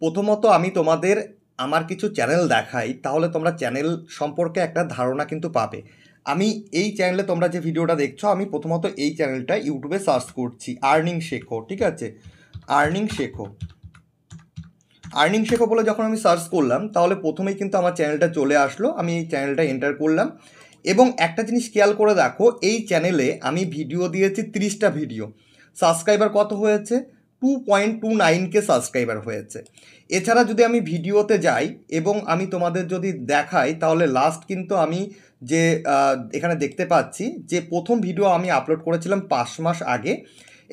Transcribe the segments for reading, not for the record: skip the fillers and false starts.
প্রথমত আমি তোমাদের আমার কিছু চ্যানেল দেখাই, তাহলে তোমরা চ্যানেল সম্পর্কে একটা ধারণা কিন্তু পাবে। আমি এই চ্যানেলে তোমরা যে ভিডিওটা দেখছো, আমি প্রথমত এই চ্যানেলটা ইউটিউবে সার্চ করছি, আর্নিং শেখো, ঠিক আছে? আর্নিং শেখো, আর্নিং শেখো বলে যখন আমি সার্চ করলাম, তাহলে প্রথমেই কিন্তু আমার চ্যানেলটা চলে আসলো। আমি এই চ্যানেলটা এন্টার করলাম এবং একটা জিনিস খেয়াল করে দেখো, এই চ্যানেলে আমি ভিডিও দিয়েছি 30টা ভিডিও। সাবস্ক্রাইবার কত হয়েছে? 2.29K সাবস্ক্রাইবার হয়েছে। এছাড়া যদি আমি ভিডিওতে যাই এবং আমি তোমাদের যদি দেখাই, তাহলে লাস্ট কিন্তু আমি যে এখানে দেখতে পাচ্ছি যে প্রথম ভিডিও আমি আপলোড করেছিলাম 5 মাস আগে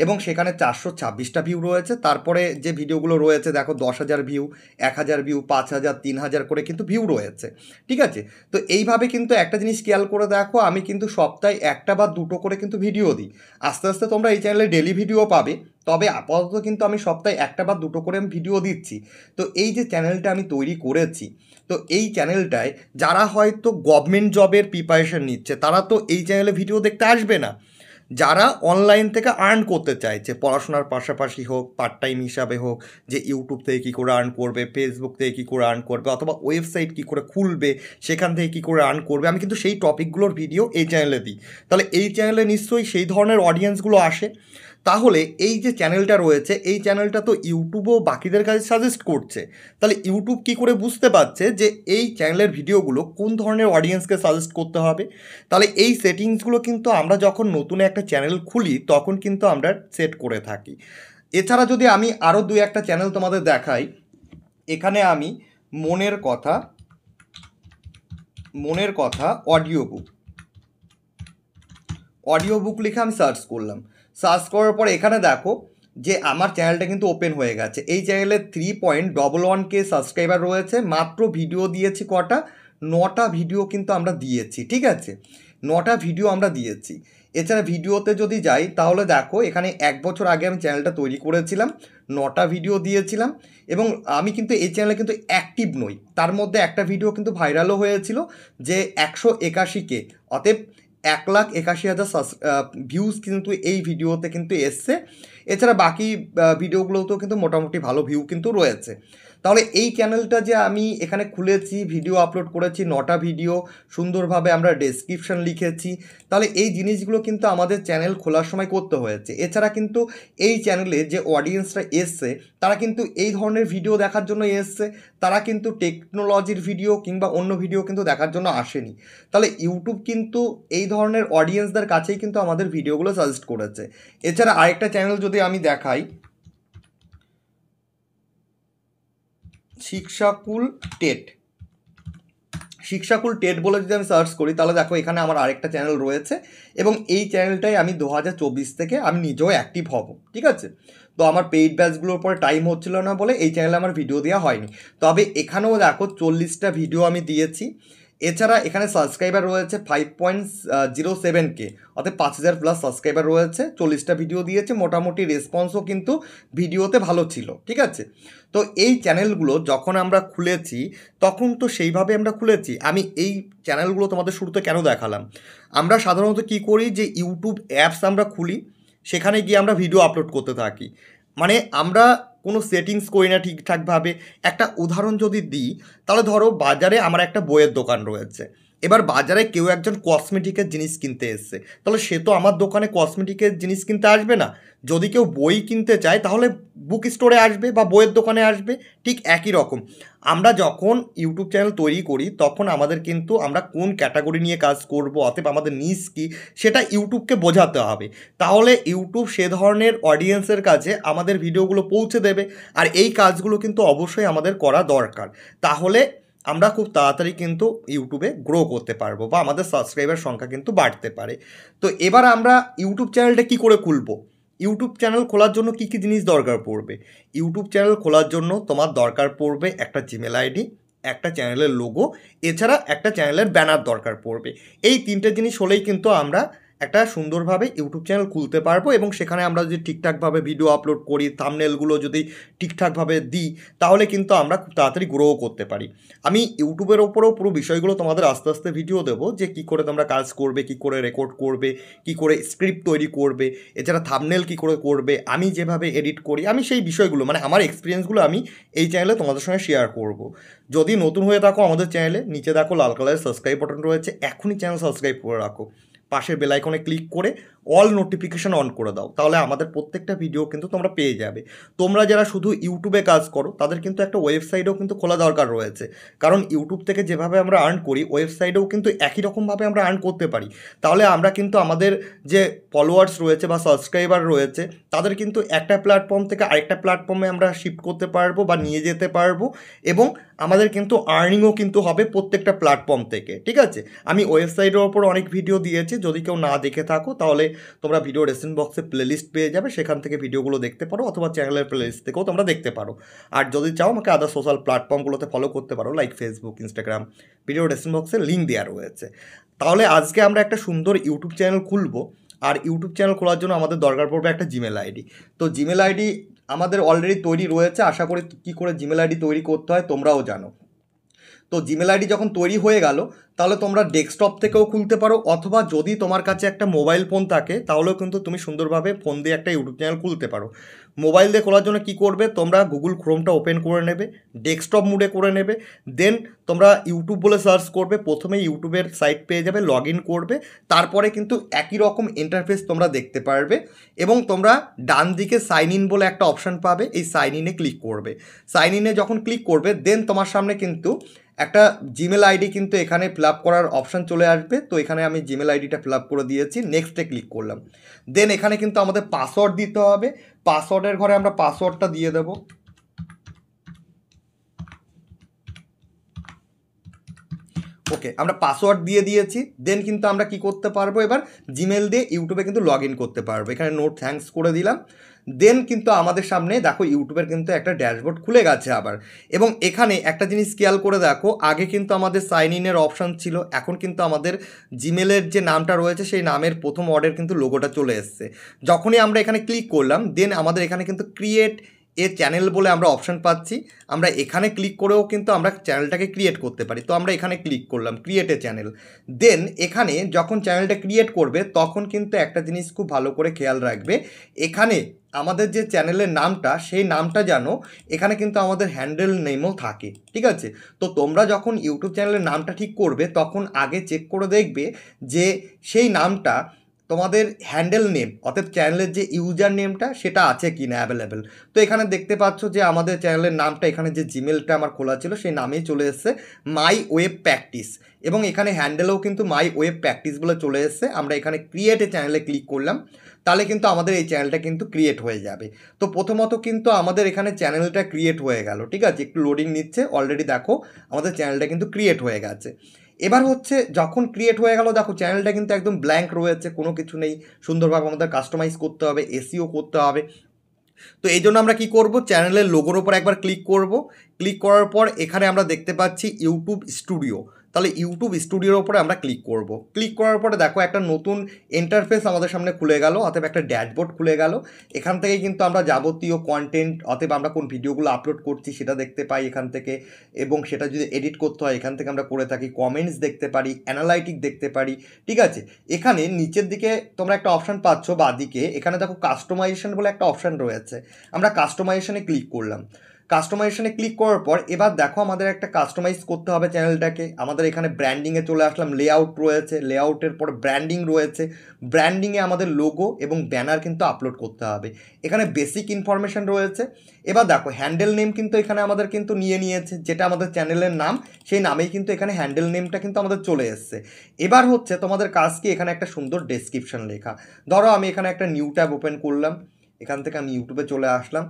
এবং সেখানে 426টা ভিউ রয়েছে। তারপরে যে ভিডিওগুলো রয়েছে দেখো 10,000 ভিউ, 1,000 ভিউ, 5,000, 3,000 করে কিন্তু ভিউ রয়েছে, ঠিক আছে? তো এইভাবে কিন্তু একটা জিনিস খেয়াল করে দেখো, আমি কিন্তু সপ্তাহে একটা বা দুটো করে কিন্তু ভিডিও দিই। আস্তে আস্তে তোমরা এই চ্যানেলে ডেলি ভিডিও পাবে, তবে আপাতত কিন্তু আমি সপ্তাহে একটা বা দুটো করে আমি ভিডিও দিচ্ছি। তো এই যে চ্যানেলটা আমি তৈরি করেছি, তো এই চ্যানেলটায় যারা হয়তো গভর্নমেন্ট জবের প্রিপারেশন নিচ্ছে, তারা তো এই চ্যানেলে ভিডিও দেখতে আসবে না। যারা অনলাইন থেকে আর্ন করতে চাইছে, পড়াশোনার পাশাপাশি হোক, পার্ট টাইম হিসাবে হোক, যে ইউটিউব থেকে কী করে আর্ন করবে, ফেসবুক থেকে কী করে আর্ন করবে, অথবা ওয়েবসাইট কী করে খুলবে, সেখান থেকে কী করে আর্ন করবে, আমি কিন্তু সেই টপিকগুলোর ভিডিও এই চ্যানেলে দিই। তাহলে এই চ্যানেলে নিশ্চয়ই সেই ধরনের অডিয়েন্সগুলো আসে। তাহলে এই যে চ্যানেলটা রয়েছে, এই চ্যানেলটা তো ইউটিউবও বাকিদের কাছে সাজেস্ট করছে। তাহলে ইউটিউব কী করে বুঝতে পারছে যে এই চ্যানেলের ভিডিওগুলো কোন ধরনের অডিয়েন্সকে সাজেস্ট করতে হবে? তাহলে এই সেটিংসগুলো কিন্তু আমরা যখন নতুন একটা চ্যানেল খুলি তখন কিন্তু আমরা সেট করে থাকি। এছাড়া যদি আমি আরও দু একটা চ্যানেল তোমাদের দেখাই, এখানে আমি মনের কথা অডিও বুক লিখে আমি সার্চ করলাম। সার্চ করার পর এখানে দেখো যে আমার চ্যানেলটা কিন্তু ওপেন হয়ে গেছে। এই চ্যানেলে 3.11K সাবস্ক্রাইবার রয়েছে। মাত্র ভিডিও দিয়েছি কটা? 9টা ভিডিও কিন্তু আমরা দিয়েছি, ঠিক আছে? 9টা ভিডিও আমরা দিয়েছি। এছাড়া ভিডিওতে যদি যাই, তাহলে দেখো এখানে 1 বছর আগে আমি চ্যানেলটা তৈরি করেছিলাম, 9টা ভিডিও দিয়েছিলাম এবং আমি কিন্তু এই চ্যানেলে কিন্তু অ্যাক্টিভ নই। তার মধ্যে একটা ভিডিও কিন্তু ভাইরালও হয়েছিল যে 181K, অতএব 1,81,000 ভিউজ কিন্তু এই ভিডিওতে কিন্তু এসছে। এছাড়া বাকি ভিডিওগুলোতেও কিন্তু মোটামুটি ভালো ভিউ কিন্তু রয়েছে। তাহলে এই চ্যানেলটা যে আমি এখানে খুলেছি, ভিডিও আপলোড করেছি 9টা ভিডিও, সুন্দরভাবে আমরা ডেসক্রিপশন লিখেছি, তাহলে এই জিনিসগুলো কিন্তু আমাদের চ্যানেল খোলার সময় করতে হয়েছে। এছাড়া কিন্তু এই চ্যানেলে যে অডিয়েন্সরা এসছে, তারা কিন্তু এই ধরনের ভিডিও দেখার জন্য এসছে, তারা কিন্তু টেকনোলজির ভিডিও কিংবা অন্য ভিডিও কিন্তু দেখার জন্য আসেনি। তাহলে ইউটিউব কিন্তু এই ধরনের অডিয়েন্সদের কাছেই কিন্তু আমাদের ভিডিওগুলো সাজেস্ট করেছে। এছাড়া আরেকটা চ্যানেল যদি আমি দেখাই, শিক্ষাকুল টেট বলে যদি আমি সার্চ করি, তাহলে দেখো এখানে আমার আরেকটা চ্যানেল রয়েছে এবং এই চ্যানেলটাই আমি 2024 থেকে আমি নিজেও অ্যাক্টিভ হব, ঠিক আছে? তো আমার পেইড ব্যাচগুলোর পরে টাইম হচ্ছিল না বলে এই চ্যানেলে আমার ভিডিও দেওয়া হয়নি। তবে এখানেও দেখো 40টা ভিডিও আমি দিয়েছি। এছাড়া এখানে সাবস্ক্রাইবার রয়েছে 5.07K, অর্থাৎ 5,000 প্লাস সাবস্ক্রাইবার রয়েছে। 40টা ভিডিও দিয়েছে, মোটামুটি রেসপন্সও কিন্তু ভিডিওতে ভালো ছিল, ঠিক আছে? তো এই চ্যানেলগুলো যখন আমরা খুলেছি, তখন তো সেইভাবে আমরা খুলেছি। আমি এই চ্যানেলগুলো তোমাদের শুরুতে কেন দেখালাম? আমরা সাধারণত কী করি, যে ইউটিউব অ্যাপস আমরা খুলি, সেখানে গিয়ে আমরা ভিডিও আপলোড করতে থাকি। মানে আমরা কোনো সেটিংস করি না ঠিকঠাকভাবে। একটা উদাহরণ যদি দিই, তাহলে ধরো বাজারে আমার একটা বইয়ের দোকান রয়েছে। এবার বাজারে কেউ একজন কসমেটিকের জিনিস কিনতে এসছে, তাহলে সে তো আমার দোকানে কসমেটিকের জিনিস কিনতে আসবে না। যদি কেউ বই কিনতে চায়, তাহলে বুক স্টোরে আসবে বা বইয়ের দোকানে আসবে। ঠিক একই রকম আমরা যখন ইউটিউব চ্যানেল তৈরি করি, তখন আমাদের কিন্তু আমরা কোন ক্যাটাগরি নিয়ে কাজ করব, অতএব আমাদের নিশ কী, সেটা ইউটিউবকে বোঝাতে হবে। তাহলে ইউটিউব সে ধরনের অডিয়েন্সের কাছে আমাদের ভিডিওগুলো পৌঁছে দেবে। আর এই কাজগুলো কিন্তু অবশ্যই আমাদের করা দরকার। তাহলে আমরা খুব তাড়াতাড়ি কিন্তু ইউটিউবে গ্রো করতে পারবো বা আমাদের সাবস্ক্রাইবার সংখ্যা কিন্তু বাড়তে পারে। তো এবার আমরা ইউটিউব চ্যানেলটা কী করে খুলবো? ইউটিউব চ্যানেল খোলার জন্য কী কী জিনিস দরকার পড়বে? ইউটিউব চ্যানেল খোলার জন্য তোমার দরকার পড়বে একটা জিমেল আইডি, একটা চ্যানেলের লোগো, এছাড়া একটা চ্যানেলের ব্যানার দরকার পড়বে। এই 3টে জিনিস হলেই কিন্তু আমরা একটা সুন্দরভাবে ইউটিউব চ্যানেল খুলতে পারবো এবং সেখানে আমরা যদি ঠিকঠাকভাবে ভিডিও আপলোড করি, থাম্বনেলগুলো যদি ঠিকঠাকভাবে দিই, তাহলে কিন্তু আমরা খুব তাড়াতাড়ি গ্রোও করতে পারি। আমি ইউটিউবের ওপরেও পুরো বিষয়গুলো তোমাদের আস্তে আস্তে ভিডিও দেবো, যে কী করে তোমরা কাজ করবে, কী করে রেকর্ড করবে, কী করে স্ক্রিপ্ট তৈরি করবে, এছাড়া থাম্বনেল কী করে করবে, আমি যেভাবে এডিট করি, আমি সেই বিষয়গুলো মানে আমার এক্সপিরিয়েন্সগুলো আমি এই চ্যানেলে তোমাদের সঙ্গে শেয়ার করব। যদি নতুন হয়ে থাকো আমাদের চ্যানেলে, নিচে দেখো লাল কালারের সাবস্ক্রাইব বাটন রয়েছে, এখনই চ্যানেল সাবস্ক্রাইব করে রাখো, পাশের বেল আইকনে ক্লিক করে অল নোটিফিকেশন অন করে দাও, তাহলে আমাদের প্রত্যেকটা ভিডিও কিন্তু তোমরা পেয়ে যাবে। তোমরা যারা শুধু ইউটিউবে কাজ করো তাদের কিন্তু একটা ওয়েবসাইটও কিন্তু খোলা দরকার রয়েছে, কারণ ইউটিউব থেকে যেভাবে আমরা আর্ন করি ওয়েবসাইটেও কিন্তু একই রকমভাবে আমরা আর্ন করতে পারি। তাহলে আমরা কিন্তু আমাদের যে ফলোয়ার্স রয়েছে বা সাবস্ক্রাইবার রয়েছে তাদের কিন্তু একটা প্ল্যাটফর্ম থেকে আরেকটা প্ল্যাটফর্মে আমরা শিফট করতে পারবো বা নিয়ে যেতে পারবো, এবং আমাদের কিন্তু আর্নিংও কিন্তু হবে প্রত্যেকটা প্ল্যাটফর্ম থেকে। ঠিক আছে, আমি ওয়েবসাইটের ওপর অনেক ভিডিও দিয়েছি, যদি কেউ না দেখে থাকো তাহলে তোমরা ভিডিও ডেসক্রিপশন বক্সে প্লেলিস্ট পেয়ে যাবে, সেখান থেকে ভিডিওগুলো দেখতে পারো, অথবা চ্যানেলের প্লেলিস্ট থেকেও তোমরা দেখতে পারো। আর যদি চাও আমাকে আদার সোশ্যাল প্ল্যাটফর্মগুলোতে ফলো করতে পারো, like Facebook, Instagram, video description বক্সে লিঙ্ক দেওয়া রয়েছে। তাহলে আজকে আমরা একটা সুন্দর ইউটিউব চ্যানেল খুলবো, আর ইউটিউব চ্যানেল খোলার জন্য আমাদের দরকার পড়বে একটা জিমেল আইডি। তো জিমেল আইডি আমাদের অলরেডি তৈরি রয়েছে, আশা করি কী করে জিমেল আইডি তৈরি করতে হয় তোমরাও জানো। তো জিমেল আইডি যখন তৈরি হয়ে গেল, তাহলে তোমরা ডেস্কটপ থেকেও খুলতে পারো, অথবা যদি তোমার কাছে একটা মোবাইল ফোন থাকে তাহলেও কিন্তু তুমি সুন্দরভাবে ফোন দিয়ে একটা ইউটিউব চ্যানেল খুলতে পারো। মোবাইল দিয়ে খোলার জন্য কী করবে, তোমরা গুগল ক্রোমটা ওপেন করে নেবে, ডেস্কটপ মুডে করে নেবে, দেন তোমরা ইউটিউব বলে সার্চ করবে, প্রথমে ইউটিউবের সাইট পেয়ে যাবে, লগ ইন করবে, তারপরে কিন্তু একই রকম ইন্টারফেস তোমরা দেখতে পারবে, এবং তোমরা ডান দিকে সাইন ইন বলে একটা অপশান পাবে, এই সাইন ইনে ক্লিক করবে। সাইন ইনে যখন ক্লিক করবে দেন তোমার সামনে কিন্তু একটা জিমেল আইডি কিন্তু এখানে ফিল আপ করার অপশান চলে আসবে। তো এখানে আমি জিমেল আইডিটা ফিল আপ করে দিয়েছি, নেক্সটে ক্লিক করলাম। দেন এখানে কিন্তু আমাদের পাসওয়ার্ড দিতে হবে, পাসওয়ার্ডের ঘরে আমরা পাসওয়ার্ডটা দিয়ে দেবো। ওকে, আমরা পাসওয়ার্ড দিয়ে দিয়েছি। দেন কিন্তু আমরা কি করতে পারবো, এবার জিমেল দিয়ে ইউটিউবে কিন্তু লগ ইন করতে পারবো। এখানে নো থ্যাঙ্কস করে দিলাম। দেন কিন্তু আমাদের সামনে দেখো ইউটিউবের কিন্তু একটা ড্যাশবোর্ড খুলে গেছে আবার। এবং এখানে একটা জিনিস খেয়াল করে দেখো, আগে কিন্তু আমাদের সাইন ইনের অপশান ছিল, এখন কিন্তু আমাদের জিমেলের যে নামটা রয়েছে সেই নামের প্রথম ওয়ার্ডের কিন্তু লোগোটা চলে এসছে। যখনই আমরা এখানে ক্লিক করলাম দেন আমাদের এখানে কিন্তু ক্রিয়েট এ চ্যানেল বলে আমরা অপশান পাচ্ছি। আমরা এখানে ক্লিক করেও কিন্তু আমরা চ্যানেলটাকে ক্রিয়েট করতে পারি। তো আমরা এখানে ক্লিক করলাম ক্রিয়েট এ চ্যানেল। দেন এখানে যখন চ্যানেলটা ক্রিয়েট করবে তখন কিন্তু একটা জিনিস খুব ভালো করে খেয়াল রাখবে, এখানে আমাদের যে চ্যানেলের নামটা সেই নামটা যেন এখানে কিন্তু আমাদের হ্যান্ডেল নেমও থাকে। ঠিক আছে, তো তোমরা যখন ইউটিউব চ্যানেলের নামটা ঠিক করবে তখন আগে চেক করে দেখবে যে সেই নামটা তোমাদের হ্যান্ডেল নেম অর্থাৎ চ্যানেলের যে ইউজার নেমটা সেটা আছে কি না অ্যাভেলেবেল। তো এখানে দেখতে পাচ্ছ যে আমাদের চ্যানেলের নামটা এখানে যে জিমেলটা আমার খোলা ছিল সেই নামেই চলে এসছে, মাই ওয়েব প্র্যাকটিস, এবং এখানে হ্যান্ডেলেও কিন্তু মাই ওয়েব প্র্যাকটিস বলে চলে এসছে। আমরা এখানে ক্রিয়েট এ চ্যানেলে ক্লিক করলাম, তাহলে কিন্তু আমাদের এই চ্যানেলটা কিন্তু ক্রিয়েট হয়ে যাবে। তো প্রথমত কিন্তু আমাদের এখানে চ্যানেলটা ক্রিয়েট হয়ে গেল। ঠিক আছে, একটু লোডিং নিচ্ছে, অলরেডি দেখো আমাদের চ্যানেলটা কিন্তু ক্রিয়েট হয়ে গেছে। এবার হচ্ছে যখন ক্রিয়েট হয়ে গেল দেখো চ্যানেলটা কিন্তু একদম ব্ল্যাঙ্ক রয়েছে, কোনো কিছু নেই, সুন্দরভাবে আমাদের কাস্টমাইজ করতে হবে, এসইও করতে হবে। তো এই জন্য আমরা কি করব, চ্যানেলের লোগোর ওপর একবার ক্লিক করব। ক্লিক করার পর এখানে আমরা দেখতে পাচ্ছি ইউটিউব স্টুডিও, তাহলে ইউটিউব স্টুডিওর ওপরে আমরা ক্লিক করব। ক্লিক করার পরে দেখো একটা নতুন ইন্টারফেস আমাদের সামনে খুলে গেল, অথবা একটা ড্যাশবোর্ড খুলে গেল। এখান থেকে কিন্তু আমরা যাবতীয় কন্টেন্ট অথবা আমরা কোন ভিডিওগুলো আপলোড করছি সেটা দেখতে পাই এখান থেকে, এবং সেটা যদি এডিট করতে হয় এখান থেকে আমরা করে থাকি, কমেন্টস দেখতে পারি, অ্যানালাইটিক দেখতে পারি। ঠিক আছে, এখানে নিচের দিকে তোমরা একটা অপশান পাচ্ছ বাঁদিকে, এখানে দেখো কাস্টমাইজেশন বলে একটা অপশান রয়েছে, আমরা কাস্টমাইজেশনে ক্লিক করলাম। কাস্টমাইজেশনে ক্লিক করার পর এবার দেখো আমাদের একটা কাস্টমাইজ করতে হবে চ্যানেলটাকে। আমাদের এখানে ব্র্যান্ডিংয়ে চলে আসলাম, লেআউট রয়েছে, লেআউটের পর ব্র্যান্ডিং রয়েছে, ব্র্যান্ডিংয়ে আমাদের লোগো এবং ব্যানার কিন্তু আপলোড করতে হবে। এখানে বেসিক ইনফরমেশান রয়েছে। এবার দেখো হ্যান্ডেল নেম কিন্তু এখানে আমাদের কিন্তু নিয়েছে, যেটা আমাদের চ্যানেলের নাম সেই নামেই কিন্তু এখানে হ্যান্ডেল নেমটা কিন্তু আমাদের চলে এসছে। এবার হচ্ছে তোমাদের কাজ কি, এখানে একটা সুন্দর ডেসক্রিপশন লেখা। ধরো আমি এখানে একটা নিউ ট্যাব ওপেন করলাম, এখান থেকে আমি ইউটিউবে চলে আসলাম,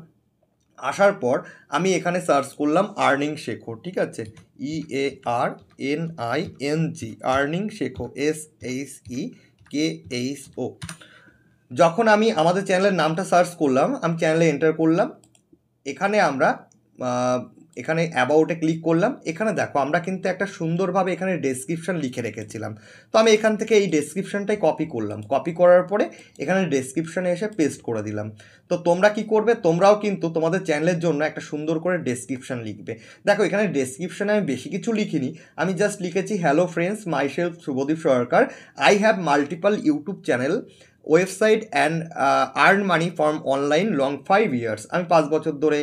আসার পর আমি এখানে সার্চ করলাম আর্নিং শেখো। ঠিক আছে, EARNING, আর্নিং শেখো, SHEKHO। যখন আমি আমাদের চ্যানেলের নামটা সার্চ করলাম, আমি চ্যানেলে এন্টার করলাম, এখানে আমরা এখানে অ্যাবাউটে ক্লিক করলাম। এখানে দেখো আমরা কিন্তু একটা সুন্দরভাবে এখানে ডেসক্রিপশন লিখে রেখেছিলাম। তো আমি এখান থেকে এই ডেসক্রিপশনটাই কপি করলাম, কপি করার পরে এখানে ডেসক্রিপশনে এসে পেস্ট করে দিলাম। তো তোমরা কি করবে, তোমরাও কিন্তু তোমাদের চ্যানেলের জন্য একটা সুন্দর করে ডেসক্রিপশন লিখবে। দেখো এখানে ডেসক্রিপশনে আমি বেশি কিছু লিখিনি, আমি জাস্ট লিখেছি hello friends, myself Shubhadeep Sarkar, I have multiple YouTube channel, website and earn money from online long 5 years. আমি 5 বছর ধরে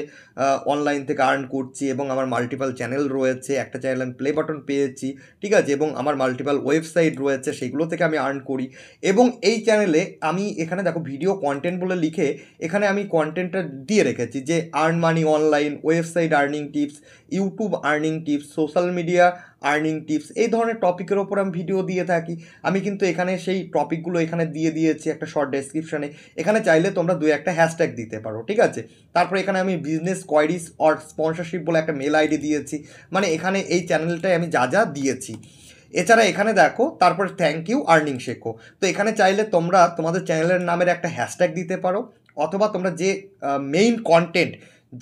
অনলাইন থেকে আর্ন করছি এবং আমার মাল্টিপাল চ্যানেল রয়েছে, একটা চ্যানেল আমি প্লে বাটন পেয়েছি, ঠিক আছে, এবং আমার মাল্টিপাল ওয়েবসাইট রয়েছে, সেগুলো থেকে আমি আর্ন করি। এবং এই চ্যানেলে আমি এখানে দেখো ভিডিও কন্টেন্ট বলে লিখে এখানে আমি কন্টেন্টটা দিয়ে রেখেছি যে earn money online, website earning tips, YouTube earning tips, social media earning tips, এই ধরনের টপিকের ওপর আমি ভিডিও দিয়ে থাকি। আমি কিন্তু এখানে সেই টপিকগুলো এখানে দিয়ে দিয়েছি একটা শর্ট ডেসক্রিপশানে। এখানে চাইলে তোমরা 2-1টা হ্যাশট্যাগ দিতে পারো, ঠিক আছে। তারপরে এখানে আমি বিজনেস কোয়ারিজ অর স্পন্সরশিপ বলে একটা মেল আইডি দিয়েছি, মানে এখানে এই চ্যানেলটায় আমি যা যা দিয়েছি। এছাড়া এখানে দেখো তারপরে থ্যাংক ইউ আর্নিং শেখো। তো এখানে চাইলে তোমরা তোমাদের চ্যানেলের নামের একটা হ্যাশট্যাগ দিতে পারো, অথবা তোমরা যে মেইন কন্টেন্ট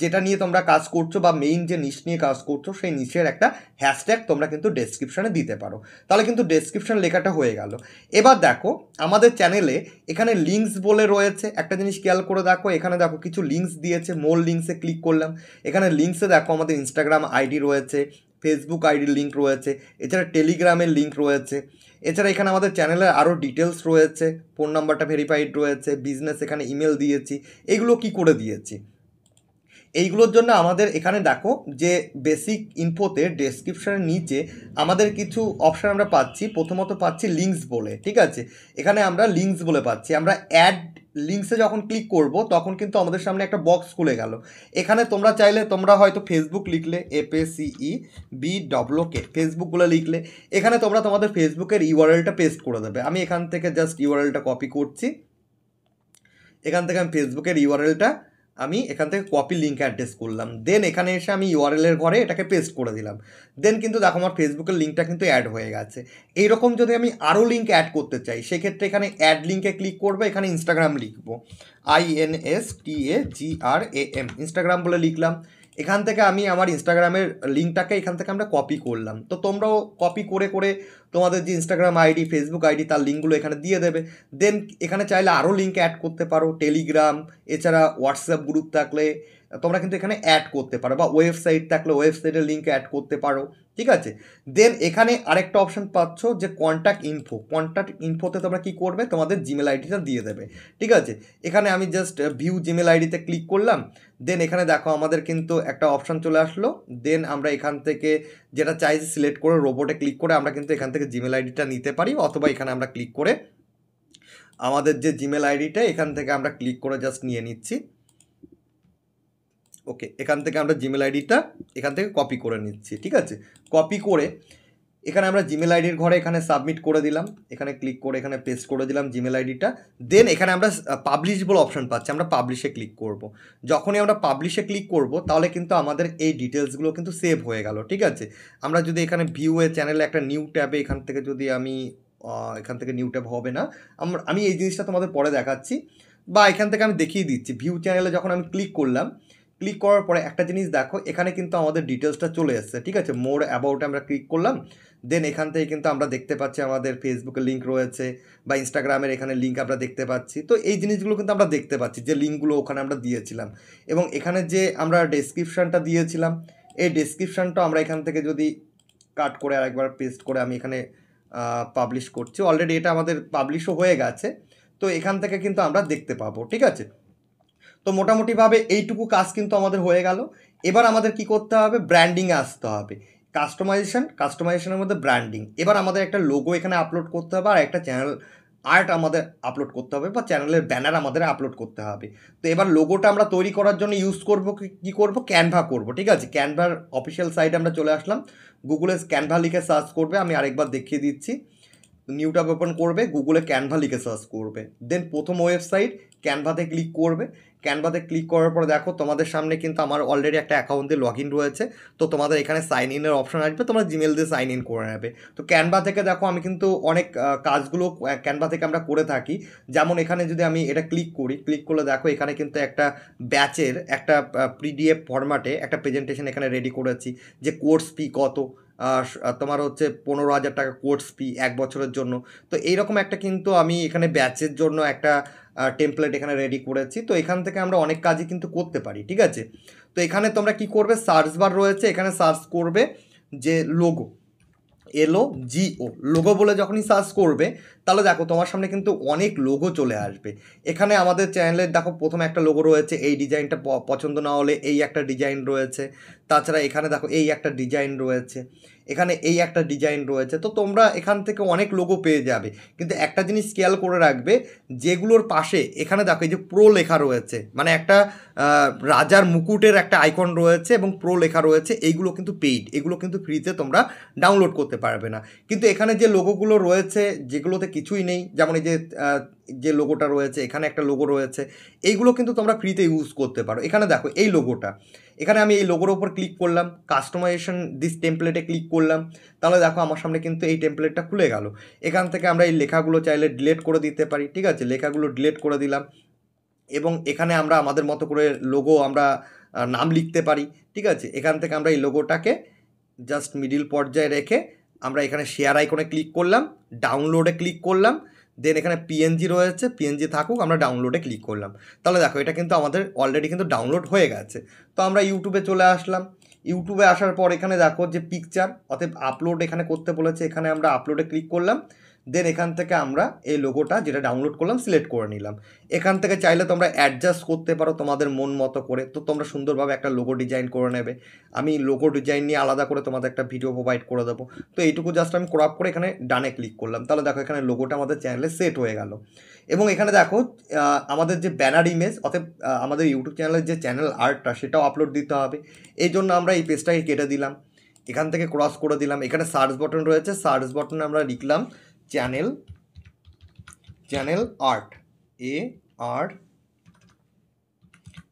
যেটা নিয়ে তোমরা কাজ করছো বা মেইন যে নিশ নিয়ে কাজ করছো সেই নিশের একটা হ্যাশট্যাগ তোমরা কিন্তু ডেসক্রিপশানে দিতে পারো। তাহলে কিন্তু ডেসক্রিপশান লেখাটা হয়ে গেল। এবার দেখো আমাদের চ্যানেলে এখানে লিঙ্কস বলে রয়েছে, একটা জিনিস খেয়াল করে দেখো, এখানে দেখো কিছু লিঙ্কস দিয়েছে, মোর লিঙ্কসে ক্লিক করলাম। এখানে লিঙ্কসে দেখো আমাদের ইনস্টাগ্রাম আইডি রয়েছে, ফেসবুক আইডির লিঙ্ক রয়েছে, এছাড়া টেলিগ্রামের লিঙ্ক রয়েছে। এছাড়া এখানে আমাদের চ্যানেলের আরও ডিটেলস রয়েছে, ফোন নাম্বারটা ভেরিফাইড রয়েছে, বিজনেস এখানে ইমেল দিয়েছি। এগুলো কি করে দিয়েছি, এইগুলোর জন্য আমাদের এখানে দেখো যে বেসিক ইনফোতে ডেসক্রিপশনের নিচে আমাদের কিছু অপশান আমরা পাচ্ছি। প্রথমত পাচ্ছি লিঙ্কস বলে, ঠিক আছে, এখানে আমরা লিঙ্কস বলে পাচ্ছি। আমরা অ্যাড লিঙ্কসে যখন ক্লিক করব তখন কিন্তু আমাদের সামনে একটা বক্স খুলে গেল। এখানে তোমরা চাইলে তোমরা হয়তো ফেসবুক লিখলে, FACEBOOK ফেসবুক বলে লিখলে এখানে তোমরা তোমাদের ফেসবুকের ইউআরএলটা পেস্ট করে দেবে। আমি এখান থেকে জাস্ট ইউআরএলটা কপি করছি, এখান থেকে আমি ফেসবুকের ইউআরএলটা আমি এখান থেকে কপি লিঙ্ক অ্যাড্রেস করলাম, দেন এখানে এসে আমি ইউআরএলের ঘরে এটাকে পেস্ট করে দিলাম। দেন কিন্তু দেখো আমার ফেসবুকের লিঙ্কটা কিন্তু অ্যাড হয়ে গেছে। এইরকম যদি আমি আরও লিঙ্ক অ্যাড করতে চাই সেক্ষেত্রে এখানে অ্যাড লিঙ্কে ক্লিক করবো, এখানে ইনস্টাগ্রাম লিখবো, INSTAGRAM ইনস্টাগ্রাম বলে লিখলাম। এখান থেকে আমি আমার ইনস্টাগ্রামের লিঙ্কটাকে এখান থেকে আমরা কপি করলাম। তো তোমরাও কপি করে করে তোমাদের যে ইনস্টাগ্রাম আইডি, ফেসবুক আইডি তার লিঙ্কগুলো এখানে দিয়ে দেবে। দেন এখানে চাইলে আরও লিঙ্ক অ্যাড করতে পারো, টেলিগ্রাম, এছাড়া হোয়াটসঅ্যাপ গ্রুপ থাকলে তোমরা কিন্তু এখানে অ্যাড করতে পারো, বা ওয়েবসাইট থাকলে ওয়েবসাইটের লিঙ্ক অ্যাড করতে পারো, ঠিক আছে। দেন এখানে আরেকটা অপশান পাচ্ছ যে কন্ট্যাক্ট ইনফোতে তোমরা কী করবে, তোমাদের জিমেল আইডিটা দিয়ে দেবে, ঠিক আছে। এখানে আমি জাস্ট ভিউ জিমেল আইডিতে ক্লিক করলাম। দেন এখানে দেখো আমাদের কিন্তু একটা অপশান চলে আসলো। দেন আমরা এখান থেকে যেটা চাইছি সিলেক্ট করে রোবটে ক্লিক করে আমরা কিন্তু এখান থেকে জিমেল আইডিটা নিতে পারি, অথবা এখানে আমরা ক্লিক করে আমাদের যে জিমেল আইডিটা এখান থেকে আমরা ক্লিক করে জাস্ট নিয়ে নিচ্ছি। ওকে, এখান থেকে আমরা জিমেল আইডিটা এখান থেকে কপি করে নিচ্ছি, ঠিক আছে। কপি করে এখানে আমরা জিমেল আইডির ঘরে এখানে সাবমিট করে দিলাম, এখানে ক্লিক করে এখানে পেস্ট করে দিলাম জিমেল আইডিটা। দেন এখানে আমরা পাবলিশ বলে অপশান পাচ্ছি, আমরা পাবলিশে ক্লিক করব। যখনই আমরা পাবলিশে ক্লিক করব তাহলে কিন্তু আমাদের এই ডিটেলসগুলো কিন্তু সেভ হয়ে গেল, ঠিক আছে। আমরা যদি এখানে ভিউ এ চ্যানেলে একটা নিউ ট্যাবে এখান থেকে যদি আমি এখান থেকে নিউ ট্যাব হবে না, আমি এই জিনিসটা তোমাদের পরে দেখাচ্ছি, বা এখান থেকে আমি দেখিয়ে দিচ্ছি। ভিউ চ্যানেলে যখন আমি ক্লিক করলাম, ক্লিক করার পরে একটা জিনিস দেখো এখানে কিন্তু আমাদের ডিটেলসটা চলে এসছে, ঠিক আছে। মোর অ্যাবাউটে আমরা ক্লিক করলাম। দেন এখান থেকে কিন্তু আমরা দেখতে পাচ্ছি আমাদের ফেসবুকের লিঙ্ক রয়েছে, বা ইনস্টাগ্রামের এখানে লিঙ্ক আমরা দেখতে পাচ্ছি। তো এই জিনিসগুলো কিন্তু আমরা দেখতে পাচ্ছি যে লিঙ্কগুলো ওখানে আমরা দিয়েছিলাম, এবং এখানে যে আমরা ডেসক্রিপশানটা দিয়েছিলাম এই ডেসক্রিপশানটা আমরা এখান থেকে যদি কাট করে আরেকবার পেস্ট করে আমি এখানে পাবলিশ করছি। অলরেডি এটা আমাদের পাবলিশও হয়ে গেছে, তো এখান থেকে কিন্তু আমরা দেখতে পাবো, ঠিক আছে। তো মোটামুটিভাবে এইটুকু কাজ কিন্তু আমাদের হয়ে গেল। এবার আমাদের কি করতে হবে, ব্র্যান্ডিংয়ে আসতে হবে। কাস্টমাইজেশনের মধ্যে ব্র্যান্ডিং। এবার আমাদের একটা লোগো এখানে আপলোড করতে হবে, আর একটা চ্যানেল আর্ট আমাদের আপলোড করতে হবে, বা চ্যানেলের ব্যানার আমাদের আপলোড করতে হবে। তো এবার লোগোটা আমরা তৈরি করার জন্য ইউজ করব কী করব, ক্যানভা করব, ঠিক আছে। ক্যানভার অফিসিয়াল সাইটে আমরা চলে আসলাম, গুগলে ক্যানভা লিখে সার্চ করবে, আমি আরেকবার দেখিয়ে দিচ্ছি। নিউ ট্যাব ওপেন করবে, গুগলে ক্যানভা লিখে সার্চ করবে। দেন প্রথম ওয়েবসাইট ক্যানভাতে ক্লিক করবে। ক্যানভাতে ক্লিক করার পর দেখো তোমাদের সামনে কিন্তু আমার অলরেডি একটা অ্যাকাউন্ট দিয়ে লগ ইন রয়েছে। তো তোমাদের এখানে সাইন ইনের অপশন আসবে, তোমরা জিমেল দিয়ে সাইন ইন করে নেবে। তো ক্যানভা থেকে দেখো আমি কিন্তু অনেক কাজগুলো ক্যানভা থেকে আমরা করে থাকি। যেমন এখানে যদি আমি এটা ক্লিক করি, ক্লিক করলে দেখো এখানে কিন্তু একটা ব্যাচের একটা পিডিএফ ফরম্যাটে একটা প্রেজেন্টেশন এখানে রেডি করেছি, যে কোর্স ফি কত, তোমার হচ্ছে 15,000 টাকা কোর্স ফি 1 বছরের জন্য। তো এইরকম একটা কিন্তু আমি এখানে ব্যাচের জন্য একটা টেমপ্লেট এখানে রেডি করেছি। তো এখান থেকে আমরা অনেক কাজই কিন্তু করতে পারি, ঠিক আছে। তো এখানে তোমরা কি করবে, সার্চ বার রয়েছে, এখানে সার্চ করবে যে লোগো, LOGO, লোগো বলে যখনই সার্চ করবে তাহলে দেখো তোমার সামনে কিন্তু অনেক লোগো চলে আসবে। এখানে আমাদের চ্যানেলের দেখো প্রথমে একটা লোগো রয়েছে, এই ডিজাইনটা পছন্দ না হলে এই একটা ডিজাইন রয়েছে। তাছাড়া এখানে দেখো এই একটা ডিজাইন রয়েছে, এখানে এই একটা ডিজাইন রয়েছে। তো তোমরা এখান থেকে অনেক লোগো পেয়ে যাবে, কিন্তু একটা জিনিস খেয়াল করে রাখবে, যেগুলোর পাশে এখানে দেখো এই যে প্রো লেখা রয়েছে, মানে একটা রাজার মুকুটের একটা আইকন রয়েছে এবং প্রো লেখা রয়েছে, এইগুলো কিন্তু পেইড, এগুলো কিন্তু ফ্রিতে তোমরা ডাউনলোড করতে পারবে না। কিন্তু এখানে যে লোগোগুলো রয়েছে যেগুলোতে কিছুই নেই, যেমন এই যে লোগোটা রয়েছে, এখানে একটা লোগো রয়েছে, এইগুলো কিন্তু তোমরা ফ্রিতে ইউজ করতে পারো। এখানে দেখো এই লোগোটা, এখানে আমি এই লোগোর ওপর ক্লিক করলাম, কাস্টমাইজেশন দিস টেমপ্লেটে ক্লিক করলাম, তাহলে দেখো আমার সামনে কিন্তু এই টেমপ্লেটটা খুলে গেল। এখান থেকে আমরা এই লেখাগুলো চাইলে ডিলিট করে দিতে পারি, ঠিক আছে, লেখাগুলো ডিলিট করে দিলাম। এবং এখানে আমরা আমাদের মতো করে লোগো আমরা নাম লিখতে পারি, ঠিক আছে। এখান থেকে আমরা এই লোগোটাকে জাস্ট মিডিল পর্যায়ে রেখে আমরা এখানে শেয়ার আইকনে ক্লিক করলাম, ডাউনলোডে ক্লিক করলাম, দেন এখানে পিএনজি রয়েছে, পিএনজি থাকুক, আমরা ডাউনলোডে ক্লিক করলাম। তাহলে দেখো এটা কিন্তু আমাদের অলরেডি কিন্তু ডাউনলোড হয়ে গেছে। তো আমরা ইউটিউবে চলে আসলাম, ইউটিউবে আসার পর এখানে দেখো যে পিকচার, অতএব আপলোড এখানে করতে বলেছে, এখানে আমরা আপলোডে ক্লিক করলাম। দেন এখান থেকে আমরা এই লোগোটা যেটা ডাউনলোড করলাম সিলেক্ট করে নিলাম। এখান থেকে চাইলে তোমরা অ্যাডজাস্ট করতে পারো তোমাদের মন মতো করে, তো তোমরা সুন্দরভাবে একটা লোগো ডিজাইন করে নেবে। আমি লোগো ডিজাইন নিয়ে আলাদা করে তোমাদের একটা ভিডিও প্রোভাইড করে দেবো। তো এইটুকু জাস্ট আমি ক্রপ করে এখানে ডানে ক্লিক করলাম, তাহলে দেখো এখানে লোগোটা আমাদের চ্যানেলে সেট হয়ে গেল। এবং এখানে দেখো আমাদের যে ব্যানার ইমেজ, অর্থাৎ আমাদের ইউটিউব চ্যানেলের যে চ্যানেল আর্টটা সেটাও আপলোড দিতে হবে। এই জন্য আমরা এই পেজটাকে কেটে দিলাম, এখান থেকে ক্রস করে দিলাম। এখানে সার্চ বাটন রয়েছে, সার্চ বাটনে আমরা লিখলাম চ্যানেল আর্ট,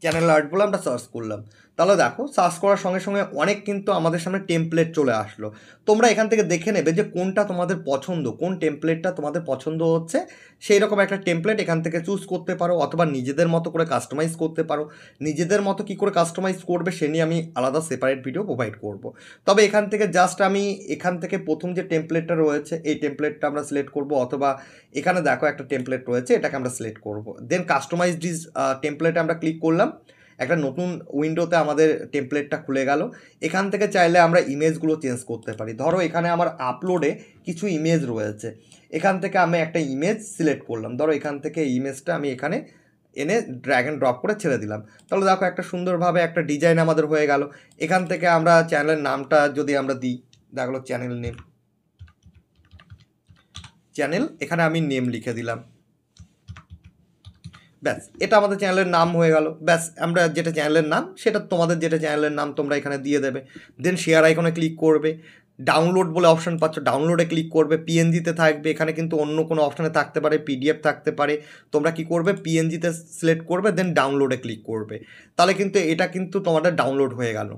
চ্যানেল আর্ট বলে আমরা সার্চ করলাম। তাহলে দেখো সার্চ করার সঙ্গে সঙ্গে অনেক কিন্তু আমাদের সামনে টেমপ্লেট চলে আসলো। তোমরা এখান থেকে দেখে নেবে যে কোনটা তোমাদের পছন্দ, কোন টেমপ্লেটটা তোমাদের পছন্দ হচ্ছে, সেই রকম একটা টেমপ্লেট এখান থেকে চুজ করতে পারো, অথবা নিজেদের মতো করে কাস্টমাইজ করতে পারো। নিজেদের মতো কী করে কাস্টমাইজ করবে সে নিয়ে আমি আলাদা সেপারেট ভিডিও প্রোভাইড করব। তবে এখান থেকে জাস্ট আমি এখান থেকে প্রথম যে টেমপ্লেটটা রয়েছে এই টেমপ্লেটটা আমরা সিলেক্ট করব, অথবা এখানে দেখো একটা টেমপ্লেট রয়েছে এটাকে আমরা সিলেক্ট করব। দেন কাস্টমাইজ দিস টেমপ্লেটে আমরা ক্লিক করলাম, একটা নতুন উইন্ডোতে আমাদের টেমপ্লেটটা খুলে গেল। এখান থেকে চাইলে আমরা ইমেজগুলো চেঞ্জ করতে পারি। ধরো এখানে আমার আপলোডে কিছু ইমেজ রয়েছে, এখান থেকে আমি একটা ইমেজ সিলেক্ট করলাম, ধরো এখান থেকে ইমেজটা আমি এখানে এনে ড্র্যাগ অ্যান্ড ড্রপ করে ছেড়ে দিলাম। তাহলে দেখো একটা সুন্দরভাবে একটা ডিজাইন আমাদের হয়ে গেল। এখান থেকে আমরা চ্যানেলের নামটা যদি আমরা দিই, দেখলো চ্যানেল নেম, চ্যানেল, এখানে আমি নেম লিখে দিলাম, ব্যাস এটা আমাদের চ্যানেলের নাম হয়ে গেল। ব্যাস আমরা যেটা চ্যানেলের নাম সেটা তোমাদের যেটা চ্যানেলের নাম তোমরা এখানে দিয়ে দেবে। দেন শেয়ার আইকনে ক্লিক করবে, ডাউনলোড বলে অপশান পাচ্ছ, ডাউনলোডে ক্লিক করবে, পিএনজিতে থাকবে, এখানে কিন্তু অন্য কোনো অপশানে থাকতে পারে, পিডিএফ থাকতে পারে। তোমরা কি করবে, পিএনজিতে সিলেক্ট করবে, দেন ডাউনলোডে ক্লিক করবে, তাহলে কিন্তু এটা কিন্তু তোমাদের ডাউনলোড হয়ে গেল।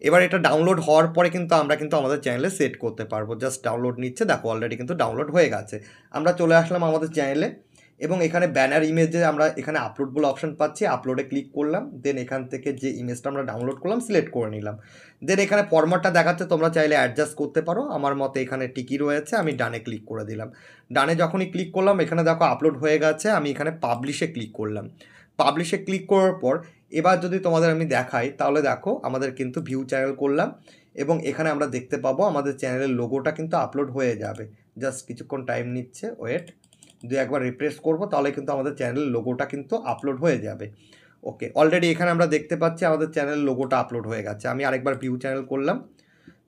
এবার এটা ডাউনলোড হওয়ার পরে কিন্তু আমরা কিন্তু আমাদের চ্যানেলে সেট করতে পারবো। জাস্ট ডাউনলোড নিচ্ছে, দেখো অলরেডি কিন্তু ডাউনলোড হয়ে গেছে। আমরা চলে আসলাম আমাদের চ্যানেলে, এবং এখানে ব্যানার ইমেজে আমরা এখানে আপলোড বলে অপশান পাচ্ছি, আপলোডে ক্লিক করলাম। দেন এখান থেকে যে ইমেজটা আমরা ডাউনলোড করলাম সিলেক্ট করে নিলাম। দেন এখানে ফরম্যাটটা দেখাচ্ছে, তোমরা চাইলে অ্যাডজাস্ট করতে পারো। আমার মতে এখানে টিকি রয়েছে, আমি ডানে ক্লিক করে দিলাম। ডানে যখনই ক্লিক করলাম এখানে দেখো আপলোড হয়ে গেছে, আমি এখানে পাবলিশে ক্লিক করলাম। পাবলিশে ক্লিক করার পর এবার যদি তোমাদের আমি দেখাই, তাহলে দেখো আমাদের কিন্তু ভিউ চ্যানেল করলাম, এবং এখানে আমরা দেখতে পাবো আমাদের চ্যানেলের লোগোটা কিন্তু আপলোড হয়ে যাবে। জাস্ট কিছুক্ষণ টাইম নিচ্ছে, ওয়েট, একবার রিফ্রেশ করব, তাহলে কিন্তু আমাদের চ্যানেলের লোগোটা কিন্তু আপলোড হয়ে যাবে। ওকে, অলরেডি এখানে আমরা দেখতে পাচ্ছি আমাদের চ্যানেলের লোগোটা আপলোড হয়ে গেছে। আমি আরেকবার ভিউ চ্যানেল করলাম,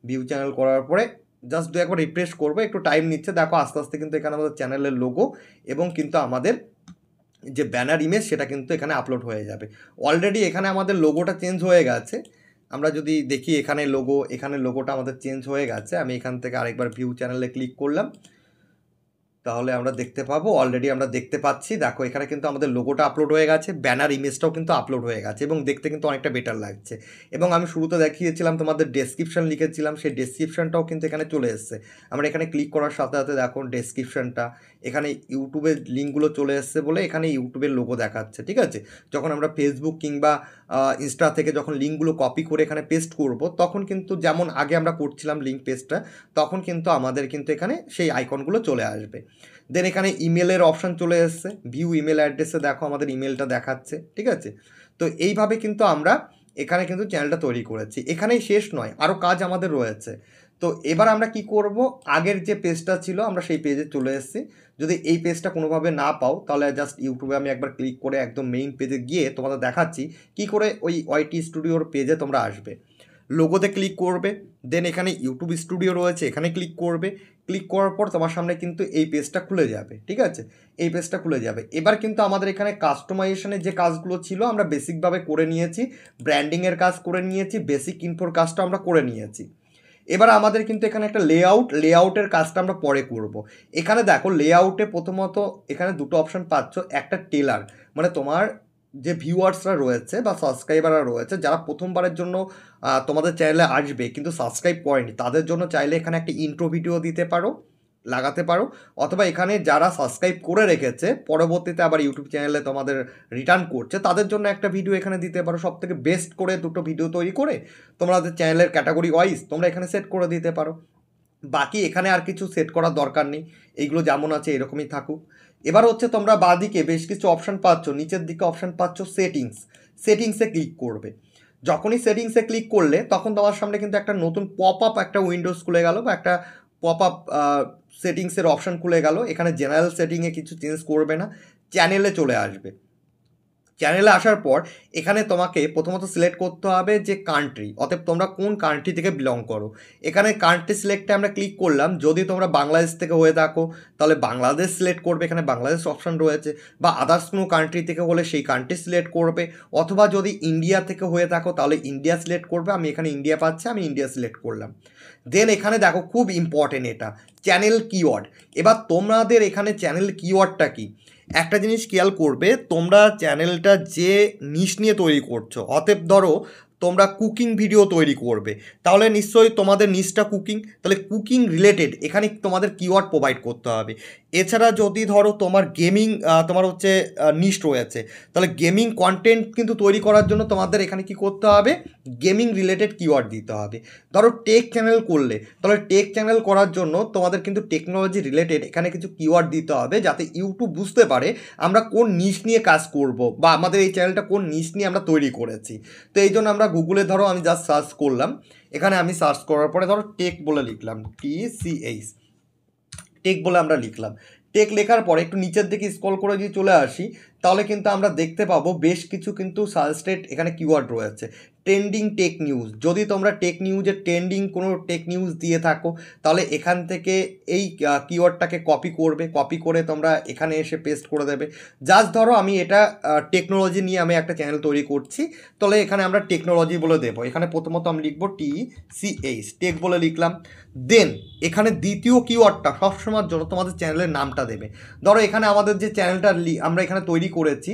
ভিউ চ্যানেল করার পরে জাস্ট একবার রিফ্রেশ করবো, একটু টাইম নিচ্ছে। দেখো আস্তে আস্তে কিন্তু এখানে আমাদের চ্যানেলের লোগো এবং কিন্তু আমাদের যে ব্যানার ইমেজ সেটা কিন্তু এখানে আপলোড হয়ে যাবে। অলরেডি এখানে আমাদের লোগোটা চেঞ্জ হয়ে গেছে। আমরা যদি দেখি এখানে লোগোটা আমাদের চেঞ্জ হয়ে গেছে। আমি এখান থেকে আরেকবার ভিউ চ্যানেলে ক্লিক করলাম, তাহলে আমরা দেখতে পাবো, অলরেডি আমরা দেখতে পাচ্ছি। দেখো এখানে কিন্তু আমাদের লোগোটা আপলোড হয়ে গেছে, ব্যানার ইমেজটাও কিন্তু আপলোড হয়ে গেছে এবং দেখতে কিন্তু অনেকটা বেটার লাগছে। এবং আমি শুরুতে দেখিয়েছিলাম তোমাদের ডেসক্রিপশন লিখেছিলাম, সেই ডেসক্রিপশনটাও কিন্তু এখানে চলে এসেছে। আমরা এখানে ক্লিক করার সাথে সাথে দেখো ডেসক্রিপশনটা এখানে ইউটিউবের লিঙ্কগুলো চলে এসছে বলে এখানে ইউটিউবের লোগো দেখাচ্ছে, ঠিক আছে। যখন আমরা ফেসবুক কিংবা ইনস্টা থেকে যখন লিঙ্কগুলো কপি করে এখানে পেস্ট করব, তখন কিন্তু যেমন আগে আমরা করছিলাম লিঙ্ক পেস্টটা, তখন কিন্তু আমাদের কিন্তু এখানে সেই আইকনগুলো চলে আসবে। দেন এখানে ইমেলের অপশান চলে এসছে, ভিউ ইমেল অ্যাড্রেসে দেখো আমাদের ইমেলটা দেখাচ্ছে, ঠিক আছে। তো এইভাবে কিন্তু আমরা এখানে কিন্তু চ্যানেলটা তৈরি করেছি। এখানেই শেষ নয়, আরও কাজ আমাদের রয়েছে। তো এবার আমরা কি করব, আগের যে পেজটা ছিল আমরা সেই পেজে চলে এসেছি। যদি এই পেজটা কোনোভাবে না পাও, তাহলে জাস্ট ইউটিউবে আমি একবার ক্লিক করে একদম মেইন পেজে গিয়ে তোমাদের দেখাচ্ছি কি করে ওই ওয়াইটি স্টুডিওর পেজে তোমরা আসবে। লোগোতে ক্লিক করবে, দেন এখানে ইউটিউব স্টুডিও রয়েছে, এখানে ক্লিক করবে। ক্লিক করার পর তোমার সামনে কিন্তু এই পেজটা খুলে যাবে, ঠিক আছে। এই পেজটা খুলে যাবে। এবার কিন্তু আমাদের এখানে কাস্টমাইজেশনের যে কাজগুলো ছিল আমরা বেসিকভাবে করে নিয়েছি, ব্র্যান্ডিংয়ের কাজ করে নিয়েছি, বেসিক ইনফোর কাজটা আমরা করে নিয়েছি। এবার আমাদের কিন্তু এখানে একটা লেআউটের কাজটা আমরা পরে করব। এখানে দেখো লেআউটে প্রথমত এখানে দুটো অপশান পাচ্ছ, একটা টেলার, মানে তোমার যে ভিউয়ার্সরা রয়েছে বা সাবস্ক্রাইবাররা রয়েছে যারা প্রথমবারের জন্য তোমাদের চ্যানেলে আসবে কিন্তু সাবস্ক্রাইব করেনি, তাদের জন্য চাইলে এখানে একটা ইন্ট্রো ভিডিও দিতে পারো, লাগাতে পারো। অথবা এখানে যারা সাবস্ক্রাইব করে রেখেছে পরবর্তীতে আবার ইউটিউব চ্যানেলে তোমাদের রিটার্ন করছে, তাদের জন্য একটা ভিডিও এখানে দিতে পারো। সব থেকে বেস্ট করে দুটো ভিডিও তৈরি করে তোমাদের চ্যানেলের ক্যাটাগরি ওয়াইজ তোমরা এখানে সেট করে দিতে পারো। বাকি এখানে আর কিছু সেট করার দরকার নেই, এইগুলো যেমন আছে এরকমই থাকুক। এবার হচ্ছে তোমরা বাঁদিকে বেশ কিছু অপশান পাচ্ছ, নিচের দিকে অপশান পাচ্ছ সেটিংসে ক্লিক করবে। যখনই সেটিংসে ক্লিক করলে তখন তোমার সামনে কিন্তু একটা নতুন পপ আপ একটা উইন্ডোজ খুলে গেল বা একটা পপ আপ সেটিংসের অপশান খুলে গেল। এখানে জেনারেল সেটিংয়ে কিছু চেঞ্জ করবে না, চ্যানেলে চলে আসবে। চ্যানেলে আসার পর এখানে তোমাকে প্রথমত সিলেক্ট করতে হবে যে কান্ট্রি, অতএব তোমরা কোন কান্ট্রি থেকে বিলং করো। এখানে কান্ট্রি সিলেক্টে আমরা ক্লিক করলাম। যদি তোমরা বাংলাদেশ থেকে হয়ে থাকো তাহলে বাংলাদেশ সিলেক্ট করবে, এখানে বাংলাদেশ অপশান রয়েছে। বা আদার্স কোনো কান্ট্রি থেকে হলে সেই কান্ট্রি সিলেক্ট করবে। অথবা যদি ইন্ডিয়া থেকে হয়ে থাকো তাহলে ইন্ডিয়া সিলেক্ট করবে। আমি এখানে ইন্ডিয়া পাচ্ছি, আমি ইন্ডিয়া সিলেক্ট করলাম। দেন এখানে দেখো খুব ইম্পর্টেন্ট এটা চ্যানেল কিওয়ার্ড। এবার তোমাদের এখানে চ্যানেল কিওয়ার্ডটা কি, একটা জিনিস খেয়াল করবে, তোমরা চ্যানেলটা যে নিশ নিয়ে তৈরি করছো, অতএব ধরো তোমরা কুকিং ভিডিও তৈরি করবে, তাহলে নিশ্চয়ই তোমাদের নিশটা কুকিং, তাহলে কুকিং রিলেটেড এখানে তোমাদের কিওয়ার্ড প্রোভাইড করতে হবে। এছাড়া যদি ধরো তোমার গেমিং তোমার হচ্ছে নিশ রয়েছে, তাহলে গেমিং কন্টেন্ট কিন্তু তৈরি করার জন্য তোমাদের এখানে কি করতে হবে, গেমিং রিলেটেড কিওয়ার্ড দিতে হবে। ধরো টেক চ্যানেল করলে তাহলে টেক চ্যানেল করার জন্য তোমাদের কিন্তু টেকনোলজি রিলেটেড এখানে কিছু কিওয়ার্ড দিতে হবে, যাতে ইউটিউব বুঝতে পারে আমরা কোন নিশ নিয়ে কাজ করব বা আমাদের এই চ্যানেলটা কোন নিশ নিয়ে আমরা তৈরি করেছি। তো এই জন্য আমরা গুগলে ধরো আমি জাস্ট সার্চ করলাম, এখানে আমি সার্চ করার পরে ধরো টেক বলে লিখলাম, TCH টেক বলে আমরা লিখলাম। টেক লেখার পরে একটু নিচের দিকে স্ক্রল করে যদি চলে আসি, তাহলে কিন্তু আমরা দেখতে পাবো বেশ কিছু কিন্তু সাজেস্টেড এখানে কিওয়ার্ড রয়েছে। ট্রেন্ডিং টেক নিউজ, যদি তোমরা টেক নিউজের ট্রেন্ডিং কোনো টেক নিউজ দিয়ে থাকো তাহলে এখান থেকে এই কিওয়ার্ডটাকে কপি করবে, কপি করে তোমরা এখানে এসে পেস্ট করে দেবে। জাস্ট ধরো আমি এটা টেকনোলজি নিয়ে আমি একটা চ্যানেল তৈরি করছি, তাহলে এখানে আমরা টেকনোলজি বলে দেবো। এখানে প্রথমত আমি লিখবো TCH টেক বলে লিখলাম। দেন এখানে দ্বিতীয় কিওয়ার্ডটা সবসময়ের জন্য তোমাদের চ্যানেলের নামটা দেবে। ধরো এখানে আমাদের যে চ্যানেলটা আমরা এখানে তৈরি করেছি,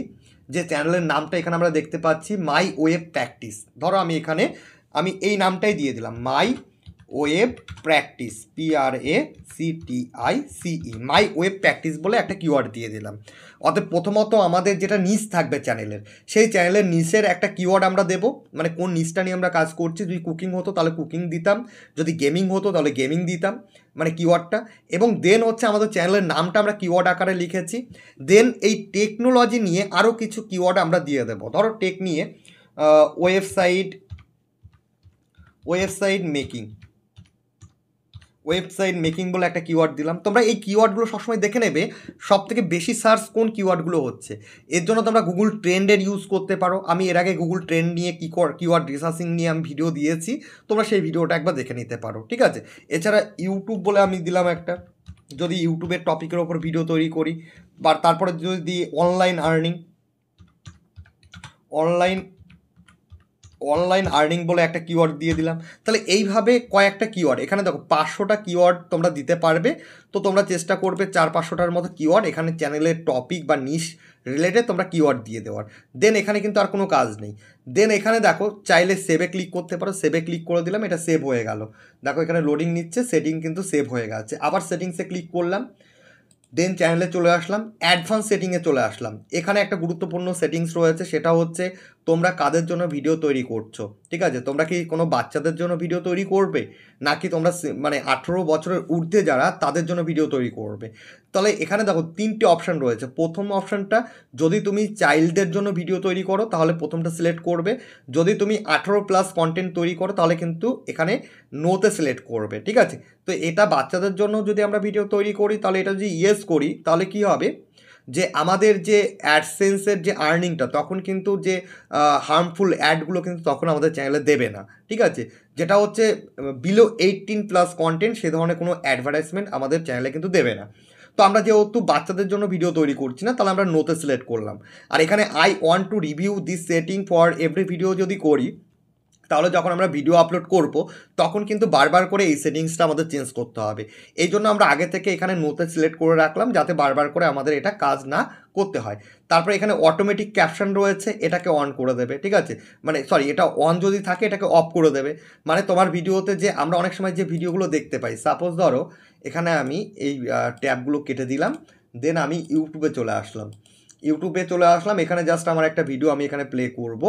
যে চ্যানেলের নামটা এখানে আমরা দেখতে পাচ্ছি মাই ওয়েব প্র্যাকটিস, ধরো আমি এই নামটাই দিয়ে দিলাম, মাই ওয়েব প্র্যাকটিস, PRACTICE, মাই ওয়েব প্র্যাকটিস বলে একটা কিওয়ার্ড দিয়ে দিলাম। অতএব প্রথমত আমাদের যেটা নিশ থাকবে চ্যানেলের, সেই চ্যানেলের নিশের একটা কিওয়ার্ড আমরা দেবো, মানে কোন নিশটা নিয়ে আমরা কাজ করছি। যদি কুকিং হতো তাহলে কুকিং দিতাম, যদি গেমিং হতো তাহলে গেমিং দিতাম, মানে কিওয়ার্ডটা। এবং দেন হচ্ছে আমাদের চ্যানেলের নামটা আমরা কিওয়ার্ড আকারে লিখেছি। দেন এই টেকনোলজি নিয়ে আরও কিছু কিওয়ার্ড আমরা দিয়ে দেবো। ধরো টেক নিয়ে ওয়েবসাইট মেকিং বলে একটা কিওয়ার্ড দিলাম। তোমরা এই কিওয়ার্ডগুলো সবসময় দেখে নেবে সব থেকে বেশি সার্চ কোন কিওয়ার্ডগুলো হচ্ছে। এর জন্য তোমরা গুগল ট্রেন্ডের ইউজ করতে পারো। আমি এর আগে গুগল ট্রেন্ড নিয়ে কিওয়ার্ড রিসার্চিং নিয়ে আমি ভিডিও দিয়েছি, তোমরা সেই ভিডিওটা একবার দেখে নিতে পারো, ঠিক আছে। এছাড়া ইউটিউব বলে আমি দিলাম একটা, যদি ইউটিউবের টপিকের ওপর ভিডিও তৈরি করি। বা তারপরে যদি অনলাইন অনলাইন আর্নিং বলে একটা কিওয়ার্ড দিয়ে দিলাম। তাহলে এইভাবে কয়েকটা কিওয়ার্ড, এখানে দেখো 500টা কিওয়ার্ড তোমরা দিতে পারবে। তো তোমরা চেষ্টা করবে 400-500টার মতো কিওয়ার্ড এখানে চ্যানেলের টপিক বা নিশ রিলেটেড তোমরা কিওয়ার্ড দিয়ে দেওয়ার। দেন এখানে কিন্তু আর কোনো কাজ নেই। দেন এখানে দেখো চাইলে সেভে ক্লিক করতে পারো, সেভে ক্লিক করে দিলাম, এটা সেভ হয়ে গেল। দেখো এখানে লোডিং নিচ্ছে, সেটিং কিন্তু সেভ হয়ে গেছে। আবার সেটিংসে ক্লিক করলাম, দেন চ্যানেলে চলে আসলাম, অ্যাডভান্স সেটিংয়ে চলে আসলাম। এখানে একটা গুরুত্বপূর্ণ সেটিংস রয়েছে, সেটা হচ্ছে তোমরা কাদের জন্য ভিডিও তৈরি করছো। ঠিক আছে, তোমরা কি কোনো বাচ্চাদের জন্য ভিডিও তৈরি করবে, নাকি তোমরা মানে 18 বছরের ঊর্ধ্বে যারা তাদের জন্য ভিডিও তৈরি করবে। তাহলে এখানে দেখো 3টে অপশান রয়েছে। প্রথম অপশানটা, যদি তুমি চাইল্ডদের জন্য ভিডিও তৈরি করো তাহলে প্রথমটা সিলেক্ট করবে। যদি তুমি 18+ কন্টেন্ট তৈরি করো তাহলে কিন্তু এখানে নোতে সিলেক্ট করবে। ঠিক আছে, তো এটা বাচ্চাদের জন্য যদি আমরা ভিডিও তৈরি করি তাহলে এটা যদি ইয়েস করি তাহলে কি হবে, যে আমাদের যে অ্যাডসেন্সের যে আর্নিংটা তখন কিন্তু যে হার্মফুল অ্যাডগুলো কিন্তু তখন আমাদের চ্যানেলে দেবে না। ঠিক আছে, যেটা হচ্ছে বিলো 18+ কন্টেন্ট, সে ধরনের কোনো অ্যাডভার্টাইজমেন্ট আমাদের চ্যানেলে কিন্তু দেবে না। তো আমরা যেহেতু বাচ্চাদের জন্য ভিডিও তৈরি করছি না, তাহলে আমরা নোতে সিলেক্ট করলাম। আর এখানে I want to review this setting for every video যদি করি, তাহলে যখন আমরা ভিডিও আপলোড করব তখন কিন্তু বারবার করে এই সেটিংসটা আমাদের চেঞ্জ করতে হবে। এই জন্য আমরা আগে থেকে এখানে নোতে সিলেক্ট করে রাখলাম, যাতে বারবার করে আমাদের এটা কাজ না করতে হয়। তারপরে এখানে অটোমেটিক ক্যাপশন রয়েছে, এটাকে অন করে দেবে। ঠিক আছে, মানে সরি, এটা অন যদি থাকে এটাকে অফ করে দেবে। মানে তোমার ভিডিওতে যে আমরা অনেক সময় যে ভিডিওগুলো দেখতে পাই, সাপোজ ধরো এখানে আমি এই ট্যাবগুলো কেটে দিলাম, দেন আমি ইউটিউবে চলে আসলাম। এখানে জাস্ট আমার একটা ভিডিও আমি এখানে প্লে করব।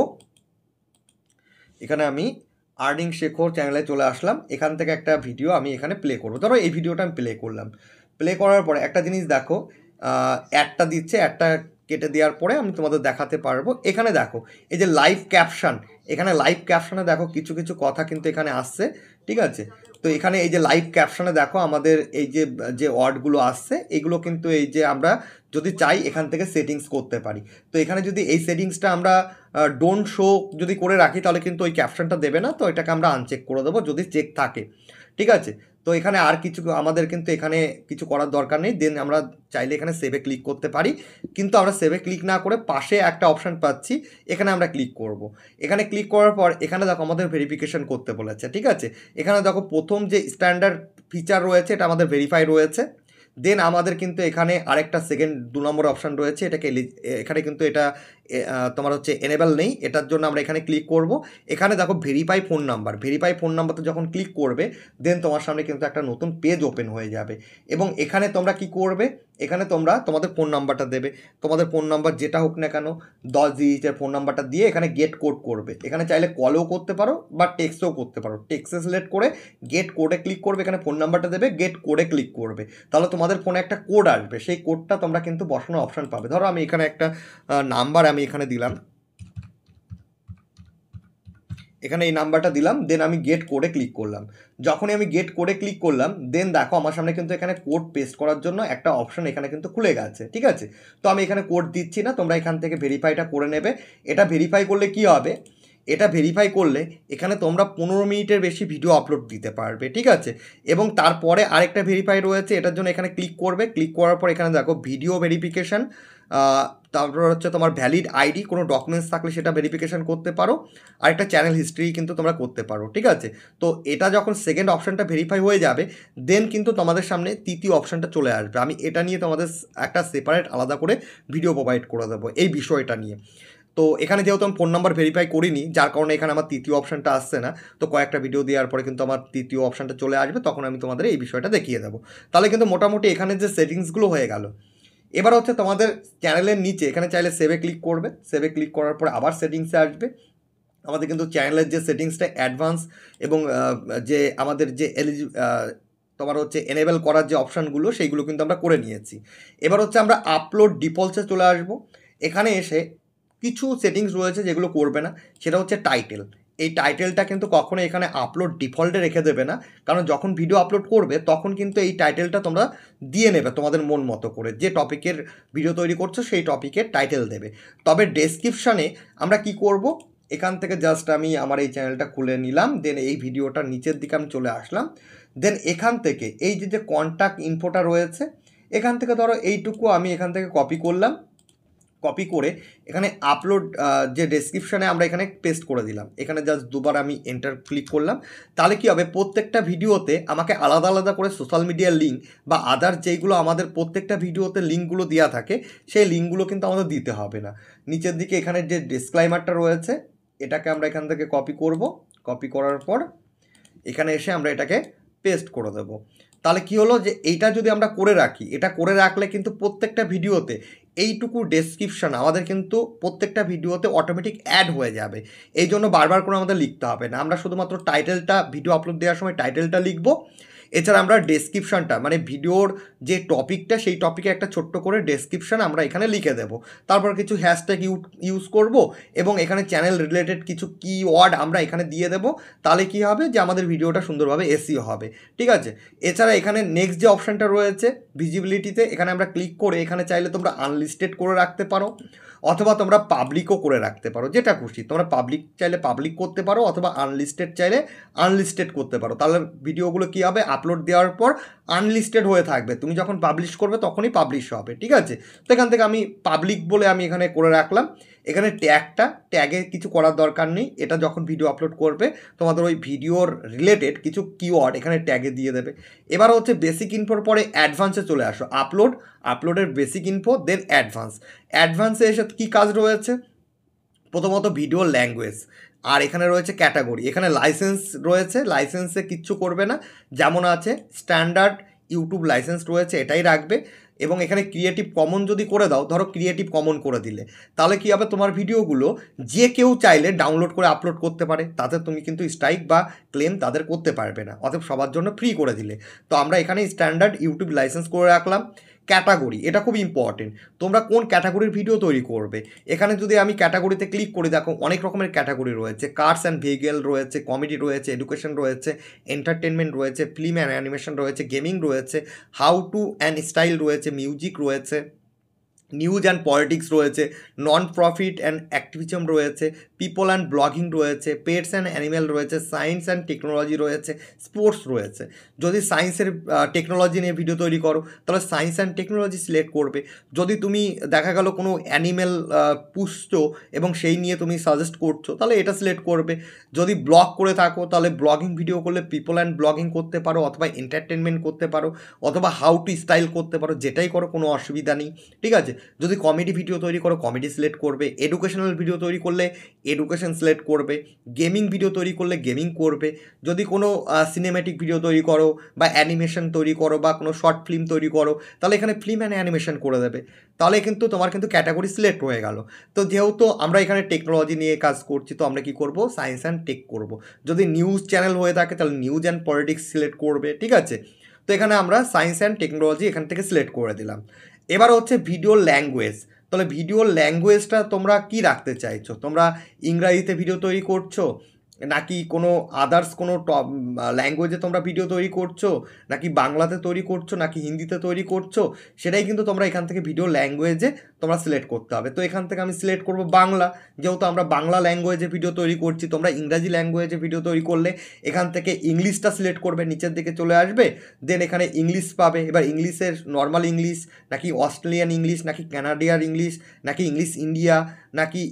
এখানে আমি আর্নিং শেখর চ্যানেলে চলে আসলাম, এখান থেকে একটা ভিডিও আমি এখানে প্লে করবো। ধরো এই ভিডিওটা আমি প্লে করলাম। প্লে করার পরে একটা জিনিস দেখো, অ্যাডটা দিচ্ছে, অ্যাডটা কেটে দেওয়ার পরে আমি তোমাদের দেখাতে পারবো। এখানে দেখো এই যে লাইভ ক্যাপশন, এখানে লাইভ ক্যাপশনে দেখো কিছু কিছু কথা কিন্তু এখানে আসছে। ঠিক আছে, তো এখানে এই যে লাইভ ক্যাপশনে দেখো আমাদের এই যে যে ওয়ার্ডগুলো আসছে, এগুলো কিন্তু এই যে আমরা যদি চাই এখান থেকে সেটিংস করতে পারি। তো এখানে যদি এই সেটিংসটা আমরা ডোন্ট শো যদি করে রাখি তাহলে কিন্তু ওই ক্যাপশনটা দেবে না, তো এটাকে আমরা আনচেক করে দেবো যদি চেক থাকে। ঠিক আছে, তো এখানে আর কিছু আমাদের কিন্তু এখানে কিছু করার দরকার নেই। দেন আমরা চাইলে এখানে সেভে ক্লিক করতে পারি, কিন্তু আমরা সেভে ক্লিক না করে পাশে একটা অপশান পাচ্ছি, এখানে আমরা ক্লিক করব। এখানে ক্লিক করার পর এখানে দেখো আমাদের ভেরিফিকেশন করতে বলেছে। ঠিক আছে, এখানে দেখো প্রথম যে স্ট্যান্ডার্ড ফিচার রয়েছে এটা আমাদের ভেরিফাই রয়েছে। দেন আমাদের কিন্তু এখানে আরেকটা সেকেন্ড 2 নম্বর অপশান রয়েছে, এটাকে এখানে কিন্তু এটা তোমার হচ্ছে এনেবল নেই, এটার জন্য আমরা এখানে ক্লিক করব। এখানে দেখো ভেরিফাই ফোন নাম্বারতে যখন ক্লিক করবে দেন তোমার সামনে কিন্তু একটা নতুন পেজ ওপেন হয়ে যাবে। এবং এখানে তোমরা কি করবে, এখানে তোমরা তোমাদের ফোন নাম্বারটা দেবে, তোমাদের ফোন নাম্বার যেটা হোক না কেন 10 ডিজিটের ফোন নাম্বারটা দিয়ে এখানে গেট কোড করবে। এখানে চাইলে কলেও করতে পারো বা টেক্সটও করতে পারো। টেক্সটে সিলেক্ট করে গেট কোডে ক্লিক করবে, এখানে ফোন নাম্বারটা দেবে, গেট কোডে ক্লিক করবে, তাহলে তোমাদের ফোনে একটা কোড আসবে, সেই কোডটা তোমরা কিন্তু বসানোর অপশান পাবে। ধরো আমি এখানে একটা নাম্বার আমি এখানে দিলাম, এখানে এই নাম্বারটা দিলাম, দেন আমি গেট কোডে ক্লিক করলাম। যখনই আমি গেট কোডে ক্লিক করলাম দেন দেখো আমার সামনে কিন্তু এখানে কোড পেস্ট করার জন্য একটা অপশন এখানে কিন্তু খুলে গেছে। ঠিক আছে, তো আমি এখানে কোড দিচ্ছি না, তোমরা এখান থেকে ভেরিফাইটা করে নেবে। এটা ভেরিফাই করলে কি হবে, এটা ভেরিফাই করলে এখানে তোমরা 15 মিনিটের বেশি ভিডিও আপলোড দিতে পারবে। ঠিক আছে, এবং তারপরে আরেকটা ভেরিফাই রয়েছে, এটার জন্য এখানে ক্লিক করবে। ক্লিক করার পর এখানে দেখো ভিডিও ভেরিফিকেশান, তারপর হচ্ছে তোমার ভ্যালিড আইডি, কোনো ডকুমেন্টস থাকলে সেটা ভেরিফিকেশান করতে পারো, আর একটা চ্যানেল হিস্ট্রি কিন্তু তোমরা করতে পারো। ঠিক আছে, তো এটা যখন সেকেন্ড অপশানটা ভেরিফাই হয়ে যাবে দেন কিন্তু তোমাদের সামনে তৃতীয় অপশানটা চলে আসবে। আমি এটা নিয়ে তোমাদের একটা সেপারেট আলাদা করে ভিডিও প্রোভাইড করে দেবো এই বিষয়টা নিয়ে। তো এখানে যেহেতু আমি ফোন নাম্বার ভেরিফাই করিনি, যার কারণে এখানে আমার তৃতীয় অপশানটা আসছে না। তো কয়েকটা ভিডিও দেওয়ার পরে কিন্তু আমার তৃতীয় অপশানটা চলে আসবে, তখন আমি তোমাদের এই বিষয়টা দেখিয়ে দেবো। তাহলে কিন্তু মোটামুটি এখানে যে সেটিংসগুলো হয়ে গেল। এবার হচ্ছে তোমাদের চ্যানেলের নিচে এখানে চাইলে সেভে ক্লিক করবে, সেভে ক্লিক করার পরে আবার সেটিংসে আসবে। আমাদের কিন্তু চ্যানেলের যে সেটিংসটা অ্যাডভান্স এবং যে আমাদের যে তোমার হচ্ছে এনেবেল করার যে অপশানগুলো সেইগুলো কিন্তু আমরা করে নিয়েছি। এবার হচ্ছে আমরা আপলোড ডিফল্টসে চলে আসব। এখানে এসে কিছু সেটিংস রয়েছে যেগুলো করবে না, সেটা হচ্ছে টাইটেল। এই টাইটেলটা কিন্তু কখনো এখানে আপলোড ডিফল্টে রেখে দেবে না, কারণ যখন ভিডিও আপলোড করবে তখন কিন্তু এই টাইটেলটা তোমরা দিয়ে নেবে তোমাদের মন মতো করে, যে টপিকের ভিডিও তৈরি করছো সেই টপিকের টাইটেল দেবে। তবে ডেসক্রিপশানে আমরা কি করব, এখান থেকে জাস্ট আমি আমার এই চ্যানেলটা খুলে নিলাম, দেন এই ভিডিওটার নিচের দিকে আমি চলে আসলাম। দেন এখান থেকে এই যে কন্ট্যাক্ট ইনফোটা রয়েছে, এখান থেকে ধরো এইটুকু আমি এখান থেকে কপি করলাম, কপি করে এখানে আপলোড যে ডেসক্রিপশানে আমরা এখানে পেস্ট করে দিলাম। এখানে জাস্ট দুবার আমি এন্টার ক্লিক করলাম। তাহলে কী হবে, প্রত্যেকটা ভিডিওতে আমাকে আলাদা আলাদা করে সোশ্যাল মিডিয়ার লিঙ্ক বা আদার যেইগুলো আমাদের প্রত্যেকটা ভিডিওতে লিঙ্কগুলো দেওয়া থাকে সেই লিঙ্কগুলো কিন্তু আমাদের দিতে হবে না। নিচের দিকে এখানে যে ডিসক্লাইমারটা রয়েছে এটাকে আমরা এখান থেকে কপি করব। কপি করার পর এখানে এসে আমরা এটাকে পেস্ট করে দেব। তাহলে কি হলো যে এইটা যদি আমরা করে রাখি, এটা করে রাখলে কিন্তু প্রত্যেকটা ভিডিওতে এইটুকু ডেসক্রিপশান আমাদের কিন্তু প্রত্যেকটা ভিডিওতে অটোমেটিক অ্যাড হয়ে যাবে। এই জন্য বারবার করে আমাদের লিখতে হবে না। আমরা শুধুমাত্র টাইটেলটা, ভিডিও আপলোড দেওয়ার সময় টাইটেলটা লিখব। এছাড়া আমরা ডেসক্রিপশানটা মানে ভিডিওর যে টপিকটা সেই টপিকে একটা ছোট্ট করে ডেসক্রিপশান আমরা এখানে লিখে দেব। তারপর কিছু হ্যাশট্যাগ ইউজ করব এবং এখানে চ্যানেল রিলেটেড কিছু কিওয়ার্ড আমরা এখানে দিয়ে দেব। তাহলে কি হবে যে আমাদের ভিডিওটা সুন্দরভাবে এসইও হবে। ঠিক আছে। এছাড়া এখানে নেক্সট যে অপশানটা রয়েছে ভিজিবিলিটিতে, এখানে আমরা ক্লিক করে এখানে চাইলে তোমরা আনলিস্টেড করে রাখতে পারো অথবা তোমরা পাবলিকও করে রাখতে পারো, যেটা খুশি। তোমরা পাবলিক চাইলে পাবলিক করতে পারো অথবা আনলিস্টেড চাইলে আনলিস্টেড করতে পারো। তাহলে ভিডিওগুলো কী হবে, আপলোড দেওয়ার পর আনলিস্টেড হয়ে থাকবে, তুমি যখন পাবলিশ করবে তখনই পাবলিশ হবে। ঠিক আছে। তো এখান থেকে আমি পাবলিক বলে আমি এখানে করে রাখলাম। এখানে ট্যাগে কিছু করার দরকার নেই। এটা যখন ভিডিও আপলোড করবে তোমাদের ওই ভিডিওর রিলেটেড কিছু কিওয়ার্ড এখানে ট্যাগে দিয়ে দেবে। এবার হচ্ছে বেসিক ইনফোর পরে অ্যাডভান্সে চলে আসো। আপলোডের বেসিক ইনফো, দেন অ্যাডভান্সে এসে কী কাজ রয়েছে, প্রথমত ভিডিও ল্যাঙ্গুয়েজ, আর এখানে রয়েছে ক্যাটাগরি। এখানে লাইসেন্স রয়েছে, লাইসেন্সে কিচ্ছু করবে না, যেমন আছে স্ট্যান্ডার্ড ইউটিউব লাইসেন্স রয়েছে এটাই রাখবে। এবং এখানে ক্রিয়েটিভ কমন যদি করে দাও, ধরো ক্রিয়েটিভ কমন করে দিলে, তাহলে কী হবে, তোমার ভিডিওগুলো যে কেউ চাইলে ডাউনলোড করে আপলোড করতে পারে, তাতে তুমি কিন্তু স্ট্রাইক বা ক্লেম তাদের করতে পারবে না। অতএব সবার জন্য ফ্রি করে দিলে। তো আমরা এখানে স্ট্যান্ডার্ড ইউটিউব লাইসেন্স করে রাখলাম। ক্যাটাগরি, এটা খুব ইম্পর্টেন্ট, তোমরা কোন ক্যাটাগরির ভিডিও তৈরি করবে। এখানে যদি আমি ক্যাটাগরিতে ক্লিক করি, দেখো অনেক রকমের ক্যাটাগরি রয়েছে। কার্স অ্যান্ড ভেহিকেল রয়েছে, কমেডি রয়েছে, এডুকেশন রয়েছে, এন্টারটেনমেন্ট রয়েছে, ফিল্ম অ্যান্ড অ্যানিমেশন রয়েছে, গেমিং রয়েছে, হাউ টু অ্যান্ড স্টাইল রয়েছে, মিউজিক রয়েছে, নিউজ অ্যান্ড পলিটিক্স রয়েছে, নন প্রফিট অ্যান্ড অ্যাক্টিভিজম রয়েছে, পিপল অ্যান্ড ব্লগিং রয়েছে, পেটস অ্যান্ড অ্যানিম্যাল রয়েছে, সায়েন্স অ্যান্ড টেকনোলজি রয়েছে, স্পোর্টস রয়েছে। যদি সায়েন্সের টেকনোলজি নিয়ে ভিডিও তৈরি করো তাহলে সায়েন্স অ্যান্ড টেকনোলজি সিলেক্ট করবে। যদি তুমি দেখা গেল কোনো অ্যানিম্যাল পুষছো এবং সেই নিয়ে তুমি সাজেস্ট করছো তাহলে এটা সিলেক্ট করবে। যদি ব্লগ করে থাকো তাহলে ব্লগিং ভিডিও করলে পিপল অ্যান্ড ব্লগিং করতে পারো, অথবা এন্টারটেনমেন্ট করতে পারো, অথবা হাউ টু স্টাইল করতে পারো, যেটাই করো কোনো অসুবিধা নেই। ঠিক আছে। যদি কমেডি ভিডিও তৈরি করো কমেডি সিলেক্ট করবে, এডুকেশনাল ভিডিও তৈরি করলে এডুকেশন সিলেক্ট করবে, গেমিং ভিডিও তৈরি করলে গেমিং করবে, যদি কোনো সিনেম্যাটিক ভিডিও তৈরি করো বা অ্যানিমেশন তৈরি করো বা কোনো শর্ট ফিল্ম তৈরি করো তাহলে এখানে ফিল্ম অ্যান্ড অ্যানিমেশন করে দেবে। তাহলে কিন্তু তোমার কিন্তু ক্যাটাগরি সিলেক্ট হয়ে গেল। তো যেহেতু আমরা এখানে টেকনোলজি নিয়ে কাজ করছি তো আমরা কি করব, সায়েন্স অ্যান্ড টেক করব। যদি নিউজ চ্যানেল হয়ে থাকে তাহলে নিউজ অ্যান্ড পলিটিক্স সিলেক্ট করবে। ঠিক আছে। তো এখানে আমরা সায়েন্স অ্যান্ড টেকনোলজি এখান থেকে সিলেক্ট করে দিলাম। এবার হচ্ছে ভিডিও ল্যাঙ্গুয়েজ। তাহলে ভিডিও ল্যাঙ্গুয়েজটা তোমরা কি রাখতে চাইছো, তোমরা ইংরাজিতে ভিডিও তৈরি করছো নাকি কোনো আদার্স কোনো ল্যাঙ্গুয়েজে তোমরা ভিডিও তৈরি করছো, নাকি বাংলাতে তৈরি করছো, নাকি হিন্দিতে তৈরি করছো, সেটাই কিন্তু তোমরা এখান থেকে ভিডিও ল্যাঙ্গুয়েজে তোমরা সিলেক্ট করতে হবে। তো এখান থেকে আমি সিলেক্ট করব বাংলা, যেহেতু আমরা বাংলা ল্যাঙ্গুয়েজে ভিডিও তৈরি করছি। তোমরা ইংরাজি ল্যাঙ্গুয়েজে ভিডিও তৈরি করলে এখান থেকে ইংলিশটা সিলেক্ট করবে, নিচের দিকে চলে আসবে, দেন এখানে ইংলিশ পাবে। এবার ইংলিশের নর্মাল ইংলিশ নাকি অস্ট্রেলিয়ান ইংলিশ নাকি কানাডিয়ার ইংলিশ নাকি ইংলিশ ইন্ডিয়া নাকি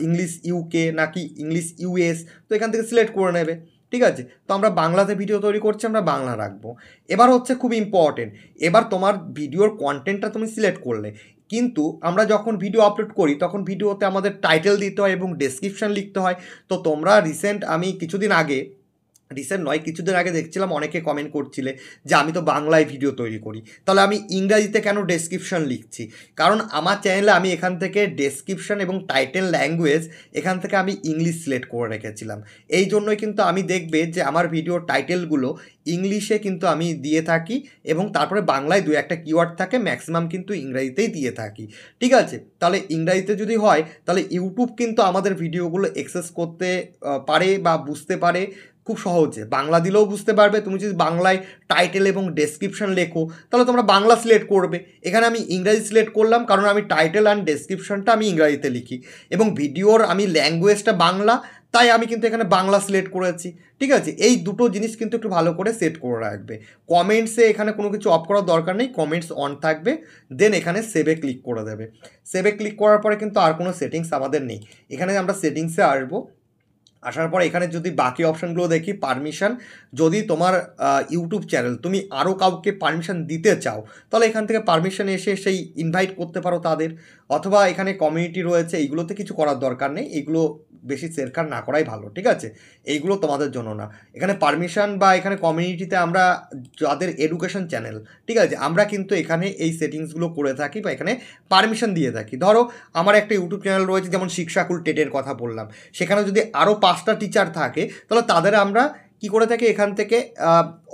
ইংলিশ ইউকে নাকি ইংলিশ ইউএস, তো এখান থেকে সিলেক্ট করে নেবে। ঠিক আছে। তো আমরা বাংলাতে ভিডিও তৈরি করছি, আমরা বাংলা রাখবো। এবার হচ্ছে খুব ইম্পর্টেন্ট, এবার তোমার ভিডিওর কন্টেন্টটা তুমি সিলেক্ট করলে, কিন্তু আমরা যখন ভিডিও আপলোড করি তখন ভিডিওতে আমাদের টাইটেল দিতে হয় এবং ডেসক্রিপশান লিখতে হয়। তো তোমরা আমি কিছুদিন আগে দেখছিলাম অনেকে কমেন্ট করছিলে যে আমি তো বাংলায় ভিডিও তৈরি করি, তাহলে আমি ইংরাজিতে কেন ডেসক্রিপশান লিখছি। কারণ আমার চ্যানেলে আমি এখান থেকে ডেসক্রিপশান এবং টাইটেল ল্যাঙ্গুয়েজ এখান থেকে আমি ইংলিশ সিলেক্ট করে রেখেছিলাম। এই জন্যই কিন্তু আমি দেখবে যে আমার ভিডিওর টাইটেলগুলো ইংলিশে কিন্তু আমি দিয়ে থাকি এবং তারপরে বাংলায় দু একটা কিওয়ার্ড থাকে, ম্যাক্সিমাম কিন্তু ইংরাজিতেই দিয়ে থাকি। ঠিক আছে। তাহলে ইংরাজিতে যদি হয় তাহলে ইউটিউব কিন্তু আমাদের ভিডিওগুলো অ্যাক্সেস করতে পারে বা বুঝতে পারে খুব সহজে। বাংলা দিলেও বুঝতে পারবে। তুমি যদি বাংলায় টাইটেল এবং ডেসক্রিপশান লেখো তাহলে তোমরা বাংলা সিলেক্ট করবে। এখানে আমি ইংরাজি সিলেক্ট করলাম কারণ আমি টাইটেল অ্যান্ড ডেসক্রিপশানটা আমি ইংরাজিতে লিখি এবং ভিডিওর আমি ল্যাঙ্গুয়েজটা বাংলা, তাই আমি কিন্তু এখানে বাংলা সিলেক্ট করেছি। ঠিক আছে, এই দুটো জিনিস কিন্তু একটু ভালো করে সেট করে রাখবে। কমেন্টসে এখানে কোনো কিছু অফ করার দরকার নেই, কমেন্টস অন থাকবে। দেন এখানে সেভে ক্লিক করে দেবে। সেভে ক্লিক করার পরে কিন্তু আর কোনো সেটিংস আমাদের নেই। এখানে আমরা সেটিংসে আসবো, আসার পর এখানে যদি বাকি অপশানগুলো দেখি, পারমিশন, যদি তোমার ইউটিউব চ্যানেল তুমি আরও কাউকে পারমিশন দিতে চাও তাহলে এখান থেকে পারমিশন এসে সেই ইনভাইট করতে পারো তাদের, অথবা এখানে কমিউনিটি রয়েছে, এইগুলোতে কিছু করার দরকার নেই, এইগুলো বেশি শেয়ার না করাই ভালো। ঠিক আছে, এইগুলো তোমাদের জন্য না। এখানে পারমিশন বা এখানে কমিউনিটিতে আমরা যাদের এডুকেশন চ্যানেল, ঠিক আছে, আমরা কিন্তু এখানে এই সেটিংসগুলো করে থাকি বা এখানে পারমিশন দিয়ে থাকি। ধরো আমার একটা ইউটিউব চ্যানেল রয়েছে, যেমন শিক্ষাকুল টেটের কথা বললাম, সেখানে যদি আরও 5টা টিচার থাকে তাহলে তাদের আমরা কি করে থাকি, এখান থেকে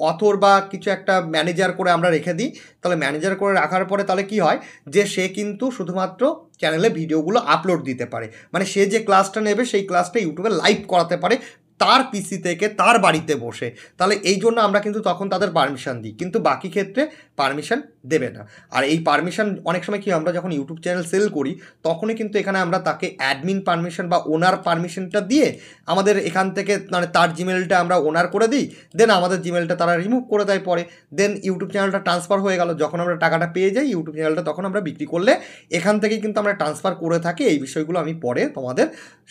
অথর বা কিছু একটা ম্যানেজার করে আমরা রেখে দিই। তাহলে ম্যানেজার করে রাখার পরে তাহলে কি হয়, যে সে কিন্তু শুধুমাত্র চ্যানেলে ভিডিওগুলো আপলোড দিতে পারে, মানে সে যে ক্লাসটা নেবে সেই ক্লাসটা ইউটিউবে লাইভ করাতে পারে তার পিসি থেকে, তার বাড়িতে বসে। তাহলে এই জন্য আমরা কিন্তু তখন তাদের পারমিশন দিই, কিন্তু বাকি ক্ষেত্রে পারমিশন দেবে না। আর এই পারমিশন অনেক সময় কি, আমরা যখন ইউটিউব চ্যানেল সেল করি তখনই কিন্তু এখানে আমরা তাকে অ্যাডমিন পারমিশন বা ওনার পারমিশনটা দিয়ে আমাদের এখান থেকে, মানে তার জিমেলটা আমরা ওনার করে দিই, দেন আমাদের জিমেলটা তারা রিমুভ করে দেয় পরে, দেন ইউটিউব চ্যানেলটা ট্রান্সফার হয়ে গেল। যখন আমরা টাকাটা পেয়ে যাই ইউটিউব চ্যানেলটা, তখন আমরা বিক্রি করলে এখান থেকেই কিন্তু আমরা ট্রান্সফার করে থাকি। এই বিষয়গুলো আমি পরে তোমাদের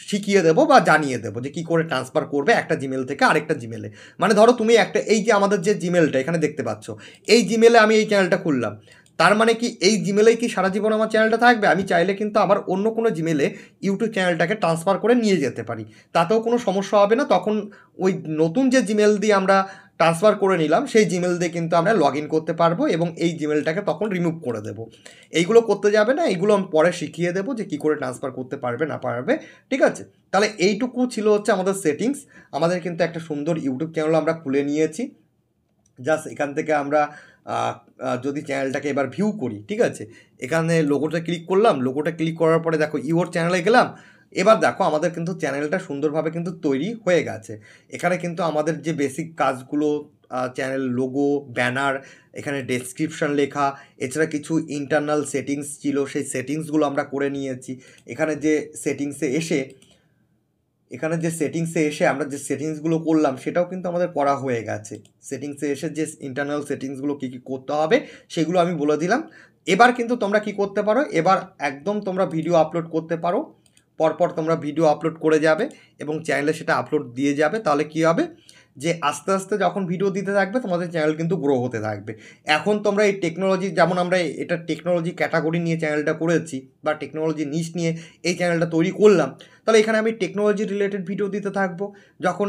শিখিয়ে দেবো বা জানিয়ে দেবো যে কী করে ট্রান্সফার করবে একটা জিমেল থেকে আরেকটা জিমেলে। মানে ধরো তুমি একটা, এই যে আমাদের যে জিমেলটা এখানে দেখতে পাচ্ছ, এই জিমেলে আমি এই চ্যানেলটা খুললাম, তার মানে কি এই জিমেলেই কি সারা জীবন আমার চ্যানেলটা থাকবে? আমি চাইলে কিন্তু আবার অন্য কোনো জিমেলে ইউটিউব চ্যানেলটাকে ট্রান্সফার করে নিয়ে যেতে পারি, তাতেও কোনো সমস্যা হবে না। তখন ওই নতুন যে জিমেল দিয়ে আমরা ট্রান্সফার করে নিলাম সেই জিমেল দিয়ে কিন্তু আমরা লগ ইন করতে পারবো এবং এই জিমেলটাকে তখন রিমুভ করে দেবো। এইগুলো করতে যাবে না, এইগুলো আমি পরে শিখিয়ে দেবো যে কী করে ট্রান্সফার করতে পারবে না পারবে। ঠিক আছে, তাহলে এইটুকু ছিল হচ্ছে আমাদের সেটিংস। আমাদের কিন্তু একটা সুন্দর ইউটিউব চ্যানেল আমরা খুলে নিয়েছি। জাস্ট এখান থেকে আমরা যদি চ্যানেলটাকে এবার ভিউ করি, ঠিক আছে, এখানে লোগোটা ক্লিক করলাম, লোগোটা ক্লিক করার পরে দেখো ইওর চ্যানেলে গেলাম। এবার দেখো আমাদের কিন্তু চ্যানেলটা সুন্দরভাবে কিন্তু তৈরি হয়ে গেছে। এখানে কিন্তু আমাদের যে বেসিক কাজগুলো, চ্যানেল লোগো, ব্যানার, এখানে ডেসক্রিপশন লেখা, এছাড়া কিছু ইন্টারনাল সেটিংস ছিল, সেই সেটিংসগুলো আমরা করে নিয়েছি। এখানে যে সেটিংসে এসে আমরা যে সেটিংসগুলো করলাম সেটাও কিন্তু আমাদের করা হয়ে গেছে। সেটিংসে এসে যে ইন্টারনাল সেটিংসগুলো কী কী করতে হবে সেগুলো আমি বলে দিলাম। এবার কিন্তু তোমরা কি করতে পারো, এবার একদম তোমরা ভিডিও আপলোড করতে পারো। পরপর তোমরা ভিডিও আপলোড করে যাবে এবং চ্যানেলে সেটা আপলোড দিয়ে যাবে। তাহলে কী হবে, যে আস্তে আস্তে যখন ভিডিও দিতে থাকবে তোমাদের চ্যানেল কিন্তু গ্রো হতে থাকবে। এখন তোমরা এই টেকনোলজি, যেমন আমরা এটা টেকনোলজি ক্যাটাগরি নিয়ে চ্যানেলটা করেছি বা টেকনোলজি নিশ নিয়ে এই চ্যানেলটা তৈরি করলাম, তাহলে এখানে আমি টেকনোলজি রিলেটেড ভিডিও দিতে থাকবো। যখন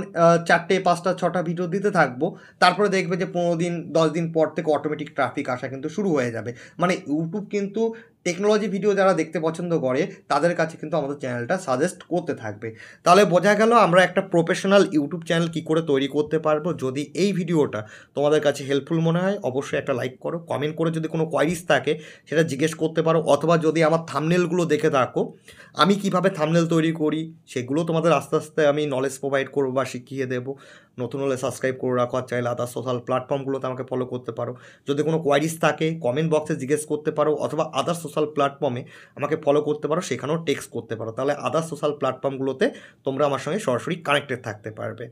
4টে 5টা 6টা ভিডিও দিতে থাকবো, তারপরে দেখবে যে 15 দিন 10 দিন পর থেকে অটোমেটিক ট্রাফিক আসা কিন্তু শুরু হয়ে যাবে। মানে ইউটিউব কিন্তু টেকনোলজি ভিডিও যারা দেখতে পছন্দ করে তাদের কাছে কিন্তু আমাদের চ্যানেলটা সাজেস্ট করতে থাকবে। তাহলে বোঝা গেল আমরা একটা প্রফেশনাল ইউটিউব চ্যানেল কী করে তৈরি করতে পারবো। যদি এই ভিডিওটা তোমাদের কাছে হেল্পফুল মনে হয় অবশ্যই একটা লাইক করো, কমেন্ট করে যদি কোনো কোয়ারিজ থাকে সেটা জিজ্ঞেস করতে পারো, অথবা যদি আমার থাম্বনেলগুলো দেখে থাকো আমি কিভাবে থাম্বনেল তৈরি করি সেগুলো তোমাদের আস্তে আস্তে আমি নলেজ প্রোভাইড করবো বা শিখিয়ে দেবো। নতুন হলে সাবস্ক্রাইব করে রাখো, আর চাইলে আদার সোশ্যাল প্ল্যাটফর্মগুলোতে আমাকে ফলো করতে পারো। যদি কোনো কোয়ারিজ থাকে কমেন্ট বক্সে জিজ্ঞেস করতে পারো, অথবা আদার সোশ্যাল প্ল্যাটফর্মে আমাকে ফলো করতে পারো, সেখানেও টেক্সট করতে পারো। তাহলে আদার সোশ্যাল প্ল্যাটফর্মগুলোতে তোমরা আমার সঙ্গে সরাসরি কানেক্টেড থাকতে পারবে।